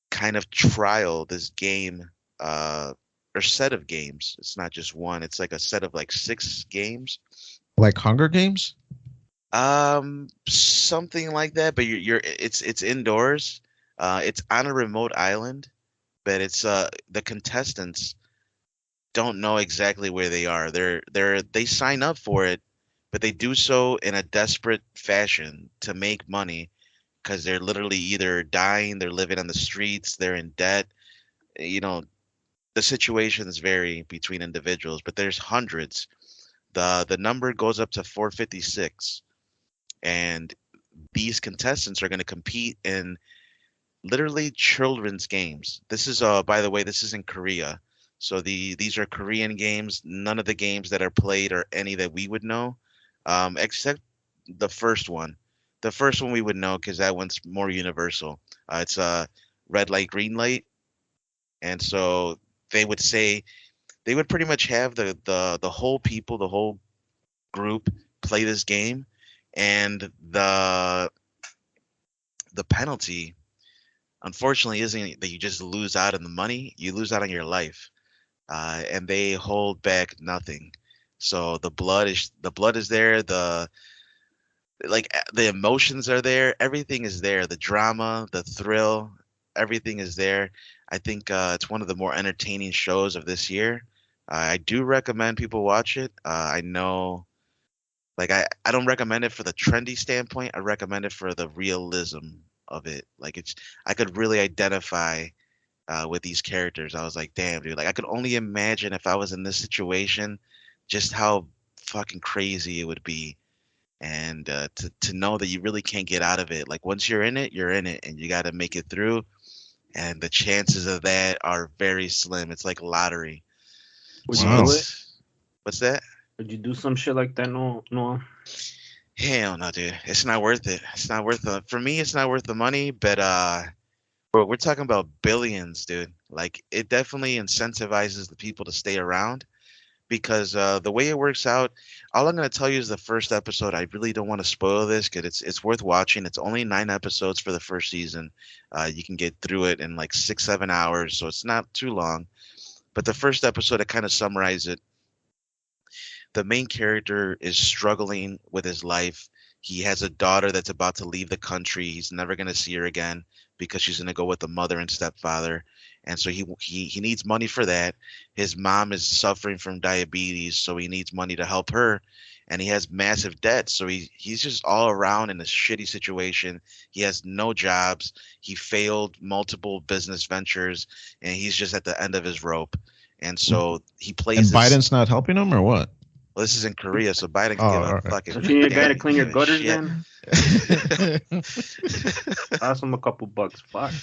kind of trial, this game, or set of games. It's not just one. It's like a set of like six games. Like Hunger Games? Something like that. But it's indoors. It's on a remote island, but it's the contestants don't know exactly where they are. They sign up for it, but they do so in a desperate fashion to make money because they're literally either dying, they're living on the streets, they're in debt. You know, the situations vary between individuals, but there's hundreds. The number goes up to 456, and these contestants are going to compete in literally children's games. This is by the way, this is in Korea. So these are Korean games. None of the games that are played are any that we would know, except the first one. The first one we would know because that one's more universal. It's red light, green light, and so they would say they would pretty much have the whole people, the whole group play this game, and the penalty unfortunately isn't that you just lose out on the money, you lose out on your life. And they hold back nothing. So the blood is there, the emotions are there, everything is there, the drama, the thrill, everything is there. I think it's one of the more entertaining shows of this year. I do recommend people watch it. I know, like I don't recommend it for the trendy standpoint. I recommend it for the realism of it. Like I could really identify with these characters. I was like, damn, dude. Like I could only imagine if I was in this situation, just how fucking crazy it would be, and to know that you really can't get out of it. Like once you're in it, and you got to make it through. And the chances of that are very slim. It's like lottery. Would So you do Wow. it? what's that? Would you do some shit like that? No, no. Hell no, dude. It's not worth it. It's not worth the for me. It's not worth the money. But we're talking about billions, dude. Like it definitely incentivizes the people to stay around because the way it works out, all I'm gonna tell you is the first episode. I really don't want to spoil this because it's worth watching. It's only 9 episodes for the first season. You can get through it in like 6-7 hours, so it's not too long. But the first episode, to kind of summarize it, the main character is struggling with his life. He has a daughter that's about to leave the country. He's never going to see her again because she's going to go with the mother and stepfather. And so he needs money for that. His mom is suffering from diabetes, so he needs money to help her. And he has massive debt, so he's just all around in a shitty situation. He has no jobs. He failed multiple business ventures, and he's just at the end of his rope. And so he And plays this. Biden's not helping him, or what? Well, this is in Korea, so Biden can Oh, give a alright. fucking. Don't you need a guy to damn clean your give a gutters shit. then? Toss him a couple bucks. Fuck.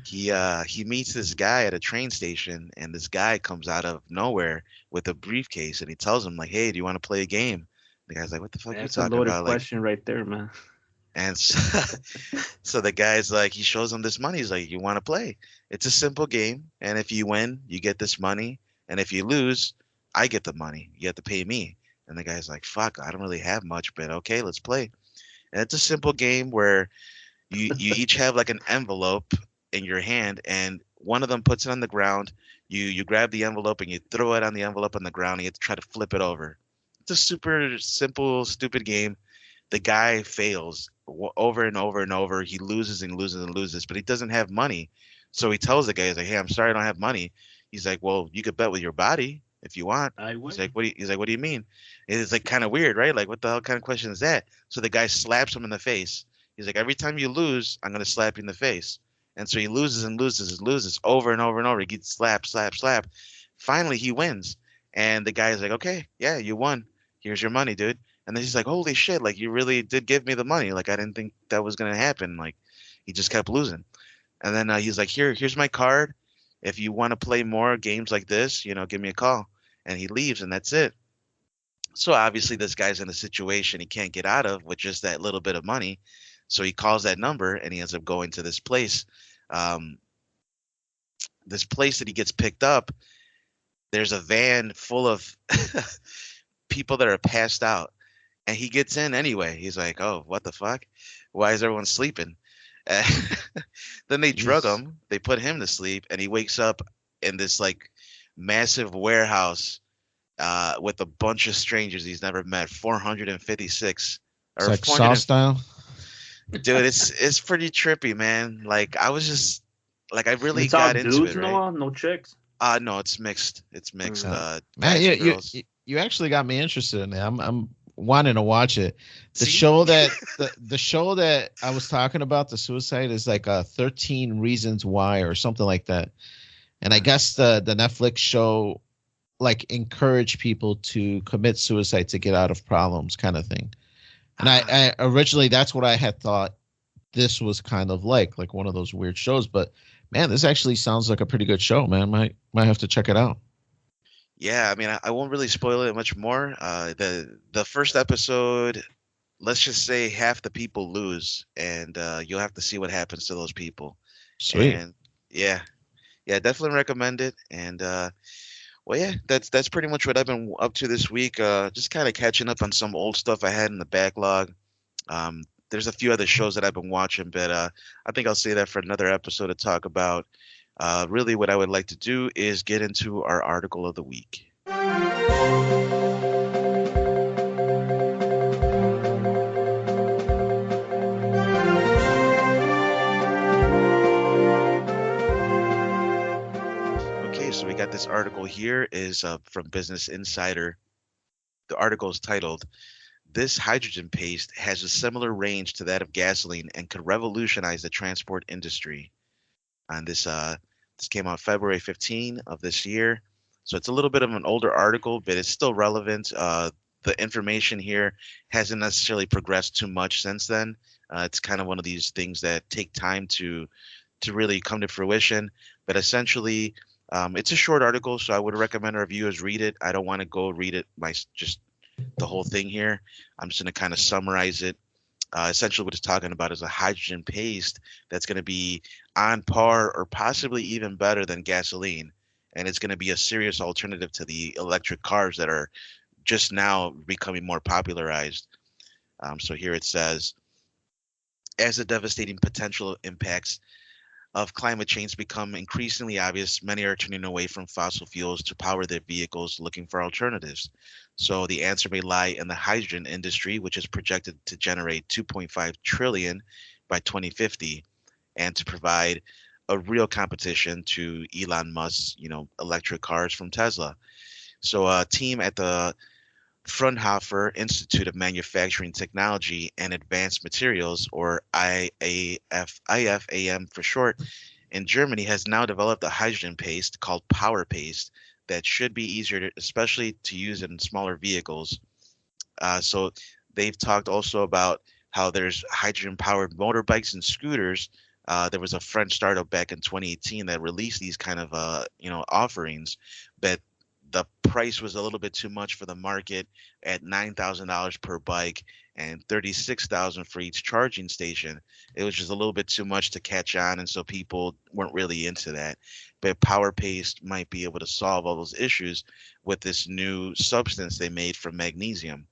He meets this guy at a train station, and this guy comes out of nowhere with a briefcase, and he tells him like, "Hey, do you want to play a game?" The guy's like, "What the fuck are you That's a talking loaded about?" Like, question right there, man. and so, so the guy's like, he shows him this money. He's like, "You want to play? It's a simple game, and if you win, you get this money, and if you lose, I get the money. You have to pay me." And the guy's like, "Fuck, I don't really have much, but okay, let's play." And it's a simple game where you each have like an envelope in your hand, and one of them puts it on the ground. You grab the envelope and you throw it on the envelope on the ground, and you have to try to flip it over. It's a super simple, stupid game. The guy fails over and over and over. He loses and loses and loses, but he doesn't have money. So he tells the guy, he's like, "Hey, I'm sorry, I don't have money." He's like, "Well, you could bet with your body if you want." I would. He's like, "What do you mean?" It's like kind of weird, right? Like, what the hell kind of question is that? So the guy slaps him in the face. He's like, "Every time you lose, I'm gonna slap you in the face." And so he loses and loses and loses over and over and over. He gets slapped, slap, slap. Finally, he wins. And the guy's like, "Okay, yeah, you won. Here's your money, dude." And then he's like, "Holy shit, like you really did give me the money. Like I didn't think that was gonna happen." Like he just kept losing. And then he's like, here's my card. If you want to play more games like this, give me a call." And he leaves, and that's it. So obviously, this guy's in a situation he can't get out of with just that little bit of money. So he calls that number, and he ends up going to this place. Um, this place that he gets picked up. There's a van full of people that are passed out, and he gets in anyway. He's like, "Oh, what the fuck? Why is everyone sleeping?" Uh, then they drug Jeez. him. They put him to sleep, and he wakes up in this like massive warehouse with a bunch of strangers he's never met. 456 It's or like 400. Saw style. Dude, it's pretty trippy, man. Like I was just like I really It's all got into dudes, it, right? Noah, no chicks. No, it's mixed. It's mixed. Mm. Man, Guys and girls. you actually got me interested in it. I'm wanting to watch it. The See? show that the show that I was talking about, the suicide, is like 13 Reasons Why or something like that. And I guess the Netflix show like encourage people to commit suicide to get out of problems, kind of thing. And Ah, I originally that's what I had thought this was kind of like one of those weird shows. But man, this actually sounds like a pretty good show, man. Might have to check it out. yeah. I mean, I won't really spoil it much more. The first episode, let's just say half the people lose, and you'll have to see what happens to those people. Sweet. And yeah, yeah, definitely recommend it. And well, yeah, that's pretty much what I've been up to this week. Just kind of catching up on some old stuff I had in the backlog. Um, there's a few other shows that I've been watching, but I think I'll say that for another episode to talk about. Really, what I would like to do is get into our article of the week. Okay, so we got this article here is from Business Insider. The article is titled, "This hydrogen paste has a similar range to that of gasoline and could revolutionize the transport industry." And this came out February 15 of this year. So it's a little bit of an older article, but it's still relevant. The information here hasn't necessarily progressed too much since then. It's kind of one of these things that take time to really come to fruition. But essentially, it's a short article, so I would recommend our viewers read it. I don't want to go read it just the whole thing here. I'm just going to kind of summarize it. Essentially, what it's talking about is a hydrogen paste that's going to be on par or possibly even better than gasoline. And it's going to be a serious alternative to the electric cars that are just now becoming more popularized. So here it says, as the devastating potential impacts of climate change become increasingly obvious, many are turning away from fossil fuels to power their vehicles, looking for alternatives. So the answer may lie in the hydrogen industry, which is projected to generate 2.5 trillion by 2050 and to provide a real competition to Elon Musk's, electric cars from Tesla. So a team at the Fraunhofer Institute of Manufacturing Technology and Advanced Materials, or IFAM for short, in Germany has now developed a hydrogen paste called Power Paste that should be easier, especially to use in smaller vehicles. So they've talked also about how there's hydrogen-powered motorbikes and scooters. There was a French startup back in 2018 that released these kind of offerings, but the price was a little bit too much for the market at $9,000 per bike and 36,000 for each charging station. It was just a little bit too much to catch on, and so people weren't really into that. But Power Paste might be able to solve all those issues with this new substance they made from magnesium.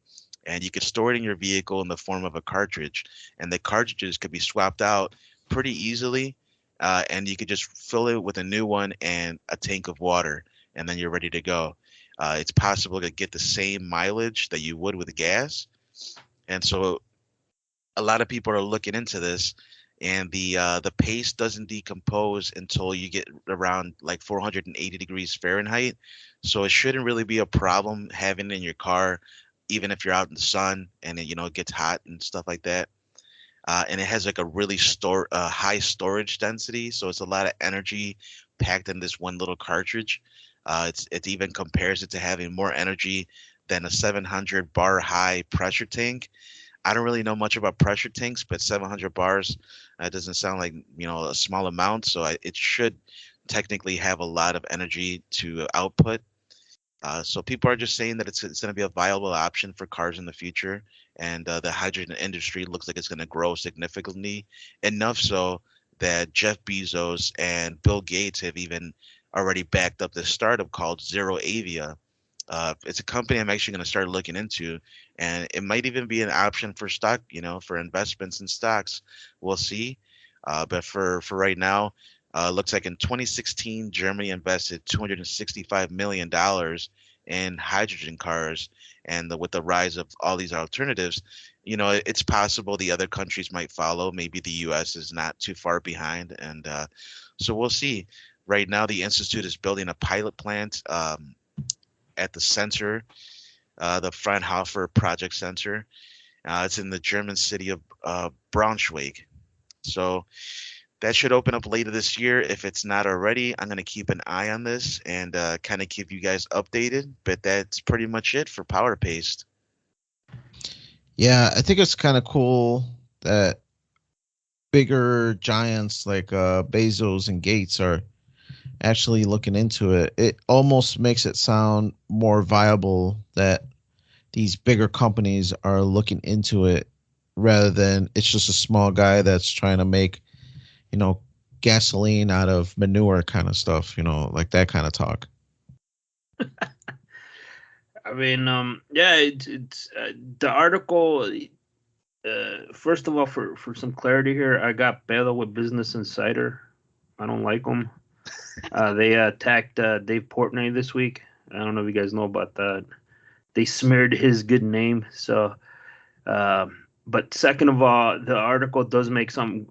And you could store it in your vehicle in the form of a cartridge, and the cartridges could be swapped out pretty easily, and you could just fill it with a new one and a tank of water, and then you're ready to go. It's possible to get the same mileage that you would with gas, and so a lot of people are looking into this. And the paste doesn't decompose until you get around like 480 degrees Fahrenheit, so it shouldn't really be a problem having it in your car, even if you're out in the sun and it gets hot and stuff like that. And it has like a really high storage density, so it's a lot of energy packed in this one little cartridge. It even compares it to having more energy than a 700 bar high pressure tank. I don't really know much about pressure tanks, but 700 bars doesn't sound like a small amount, so it should technically have a lot of energy to output. So people are just saying that it's going to be a viable option for cars in the future, and the hydrogen industry looks like it's going to grow significantly, enough so that Jeff Bezos and Bill Gates have even already backed up this startup called Zero Avia. It's a company I'm actually going to start looking into, and it might even be an option for stock, for investments in stocks. We'll see. But for right now, looks like in 2016, Germany invested $265 million in hydrogen cars, and with the rise of all these alternatives, it's possible the other countries might follow. Maybe the U.S. is not too far behind, and so we'll see. Right now, the institute is building a pilot plant at the center, the Fraunhofer Project Center. It's in the German city of Braunschweig. So that should open up later this year. If it's not already, I'm gonna keep an eye on this and kind of keep you guys updated. But that's pretty much it for Power Paste. Yeah, I think it's kind of cool that bigger giants like Bezos and Gates are actually looking into it. It almost makes it sound more viable that these bigger companies are looking into it rather than it's just a small guy that's trying to make, you know, gasoline out of manure kind of stuff, like that kind of talk. I mean, yeah, it's the article. First of all, for some clarity here, I got Bella with Business Insider. I don't like them. They attacked Dave Portnoy this week. I don't know if you guys know about that. They smeared his good name. So, but second of all, the article does make some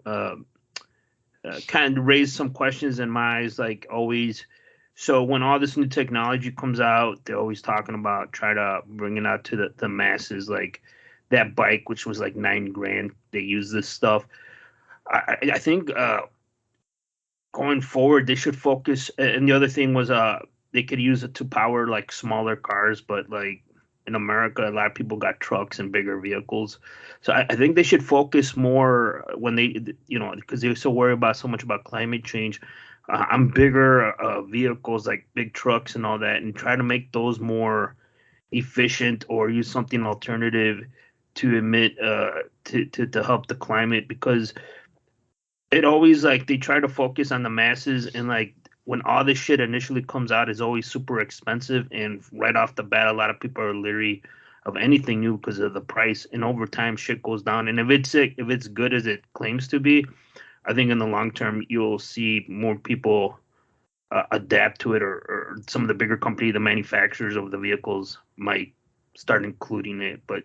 kind of raise some questions in my eyes, like always. So when all this new technology comes out, they're always talking about try to bring it out to the masses, like that bike, which was like $9,000. They use this stuff. I think going forward, they should focus. And the other thing was they could use it to power like smaller cars, but like in America, a lot of people got trucks and bigger vehicles. So I think they should focus more when they, because they're so worried about so much about climate change on bigger vehicles like big trucks and all that, and try to make those more efficient or use something alternative to emit to help the climate, because it always like they try to focus on the masses, and like when all this shit initially comes out is always super expensive, and right off the bat a lot of people are leery of anything new because of the price, and over time shit goes down. And if it's good as it claims to be, I think in the long term you'll see more people adapt to it, or some of the bigger company, the manufacturers of the vehicles might start including it. But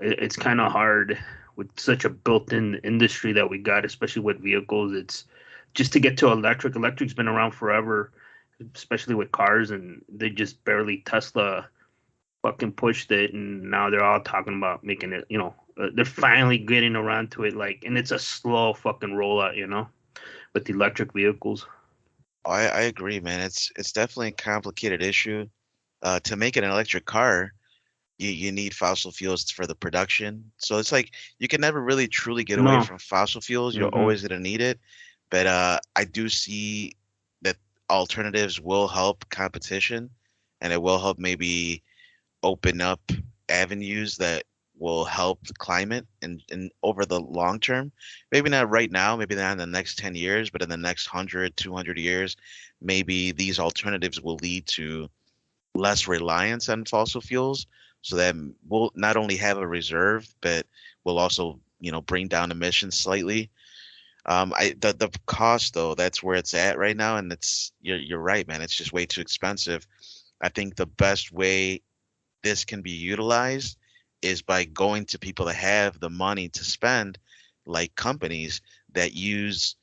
it's kind of hard with such a built-in industry that we got, especially with vehicles. It's just to get to electric. Electric's been around forever, especially with cars, and they just barely Tesla fucking pushed it, and now they're all talking about making it. They're finally getting around to it, like, and it's a slow fucking rollout, with the electric vehicles. I agree, man. It's definitely a complicated issue. To make an electric car, you need fossil fuels for the production. So it's like you can never really truly get away No. from fossil fuels. You're Hmm. always gonna need it. But I do see that alternatives will help competition, and it will help maybe open up avenues that will help the climate and over the long term. Maybe not right now, maybe not in the next 10 years, but in the next 100, 200 years, maybe these alternatives will lead to less reliance on fossil fuels so that we'll not only have a reserve, but we'll also, bring down emissions slightly. The cost though, that's where it's at right now, and you're right, man. It's just way too expensive. I think the best way this can be utilized is by going to people that have the money to spend, like companies that use,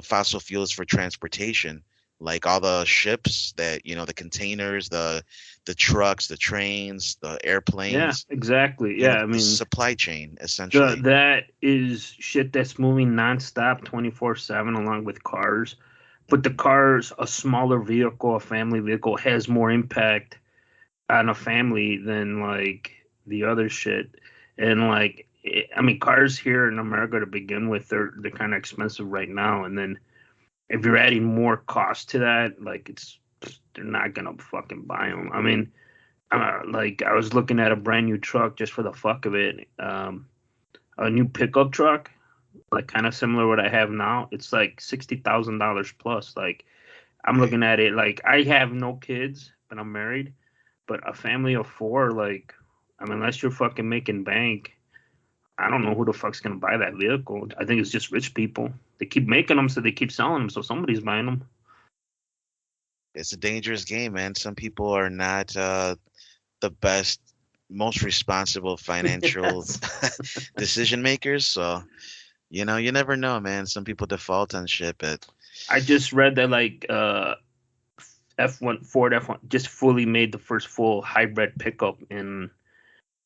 fossil fuels for transportation, like all the ships that, the containers, the trucks, the trains, the Yeah, airplanes, exactly. Yeah, I the mean, supply chain essentially. that is shit that's moving nonstop, 24/7, along with cars. But the cars, a smaller vehicle, a family vehicle, has more impact on a family than like the other shit. And like, I mean, cars here in America to begin with, they're kind of expensive right now. And then if you're adding more cost to that, like they're not gonna fucking buy them. I mean, like I was looking at a brand new truck just for the fuck of it, a new pickup truck, like kind of similar to what I have now. It's like $60,000 plus. Like I'm Right. looking at it like I have no kids, but I'm married. But a family of four, like, I mean, unless you're fucking making bank, I don't know who the fuck's gonna buy that vehicle. I think it's just rich people. They keep making them, so they keep selling them, so somebody's buying them. It's a dangerous game, man. Some people are not the best, most responsible financial Yes. decision makers. So, you never know, man. Some people default on shit, but I just read that like F1 Ford F1 just fully made the first full hybrid pickup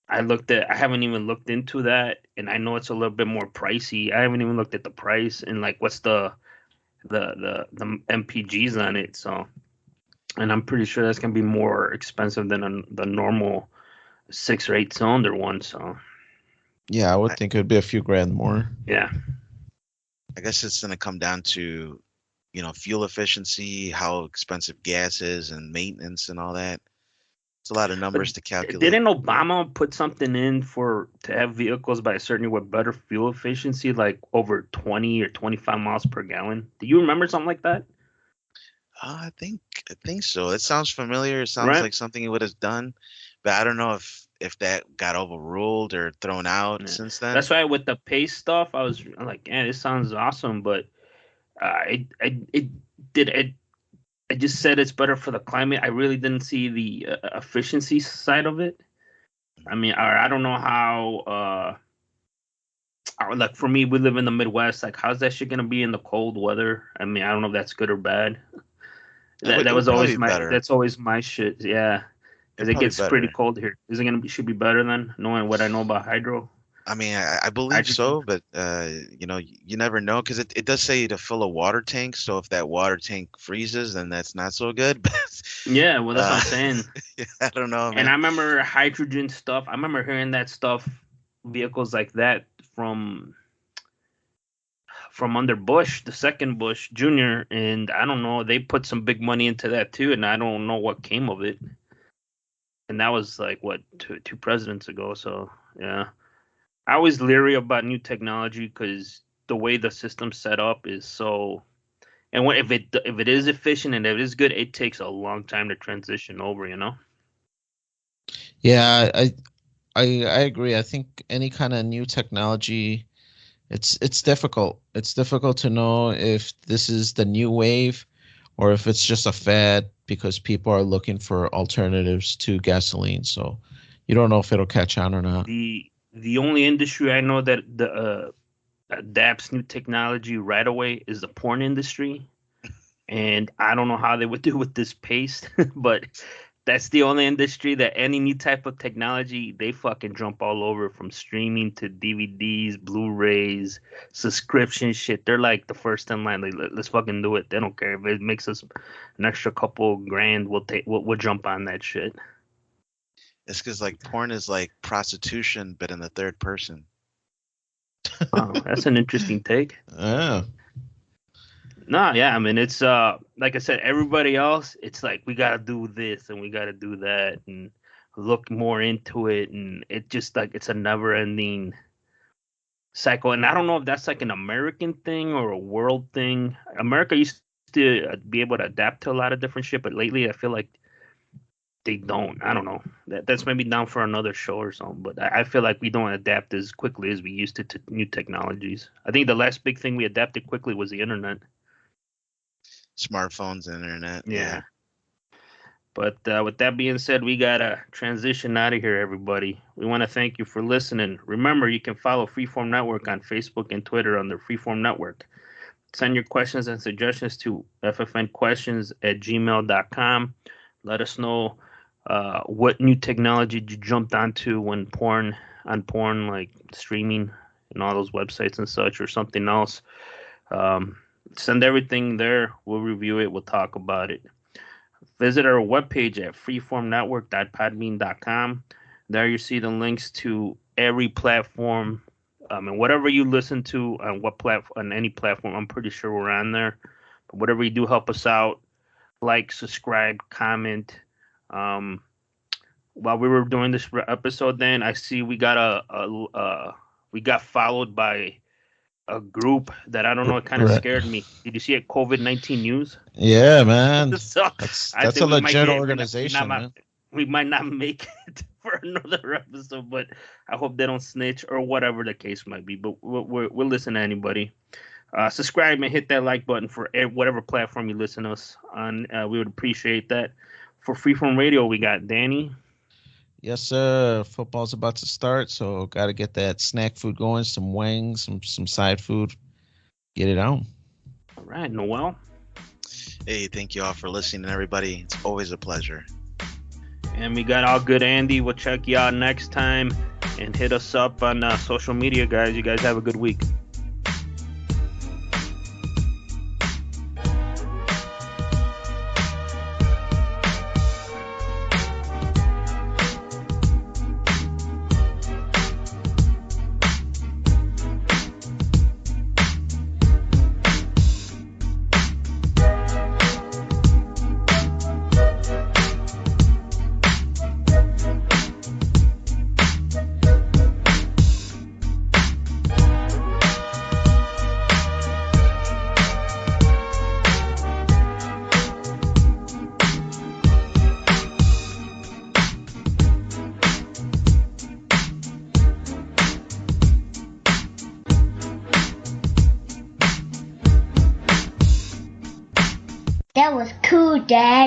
I haven't even looked into that, and I know it's a little bit more pricey. I haven't even looked at the price and like what's the MPGs on it. So, and I'm pretty sure that's gonna be more expensive than the normal 6 or 8 cylinder one. So, Yeah, I would I, think it would be a few grand more. yeah. I guess it's gonna come down to, fuel efficiency, how expensive gas is, and maintenance and all that. It's a lot of But numbers to calculate. didn't Obama put something in to have vehicles by a certain year with better fuel efficiency, like over 20 or 25 miles per gallon? Do you remember something like that? I think so. It sounds familiar. It sounds Right? like something he would have done, but I don't know if that got overruled or thrown out Yeah. since then. That's why with the pace stuff, I was like, "Yeah, this sounds awesome," but it did it. I just said it's better for the climate. I really didn't see the efficiency side of it. I mean, I don't know how. Like for me, we live in the Midwest. Like, how's that shit gonna be in the cold weather? I mean, I don't know if that's good or bad. It That would, that it would was probably always be my better. that's always my shit. Yeah, because It'd it probably be gets pretty better. cold here. Is it gonna be should be better than knowing what I know about I mean, I believe hydrogen? so, but you never know because it does say to fill a water tank. So if that water tank freezes, then that's not so good. Yeah, well, that's what uh, I'm saying. I don't know, And I man. remember hydrogen stuff. I remember hearing that stuff, vehicles like that from under Bush, the second Bush Jr. And I don't know, they put some big money into that too, and I don't know what came of it. And that was like what two presidents ago. So yeah, I was leery about new technology because the way the system's set up is so. And if it is efficient and if it is good, it takes a long time to transition over. Yeah, I agree. I think any kind of new technology, it's difficult. It's difficult to know if this is the new wave or if it's just a fad because people are looking for alternatives to gasoline. So you don't know if it'll catch on or not. The only industry I know that adapts new technology right away is the porn industry, and I don't know how they would do with this pace, but that's the only industry that any new type of technology they fucking jump all over, from streaming to DVDs, Blu-rays, subscription shit. They're like the first in line. Like, let's fucking do it. They don't care if it makes us an extra couple grand. We'll jump on that shit. It's because like porn is like prostitution, but in the third person. Oh, that's an interesting take. Yeah. No, yeah, I mean it's like I said, everybody else, it's like we gotta do this and we gotta do that and look more into it, and it just like it's a never ending cycle. And I don't know if that's like an American thing or a world thing. America used to be able to adapt to a lot of different shit, but lately I feel like they don't. I don't know. That's maybe down for another show or something, but I feel like we don't adapt as quickly as we used to new technologies. I think the last big thing we adapted quickly was the internet. Smartphones and internet. Yeah. Yeah. But with that being said, we got to transition out of here, everybody. We want to thank you for listening. Remember, you can follow Freeform Network on Facebook and Twitter under Freeform Network. Send your questions and suggestions to ffnquestions@gmail.com. Let us know what new technology you jumped onto when porn, like streaming and all those websites and such, or something else. Um, Send everything there. We'll review it. We'll talk about it. Visit our webpage at freeformnetwork.podbean.com. There you see the links to every platform, and whatever you listen to on on any platform. I'm pretty sure we're on there. But whatever you do, help us out. Like, subscribe, comment. Um, while we were doing this episode, then I see we got we got followed by a group that I don't know. It kind of Right. scared me. Did you see it? COVID-19 news. Yeah, man. So I That's a think legit organization, man. we might not make it for another episode, but I hope they don't snitch or whatever the case might be. But we'll listen to anybody. Subscribe and hit that like button for whatever platform you listen to us on. We would appreciate that. For Freeform Radio, we got Danny. Yes, sir. Football's about to start, so got to get that snack food going. Some wings, some side food. Get it on. All right, Noel. Hey, thank you all for listening, everybody. It's always a pleasure. And we got all good, Andy. We'll check you out next time, and hit us up on social media, guys. You guys have a good week. That was cool, Dad.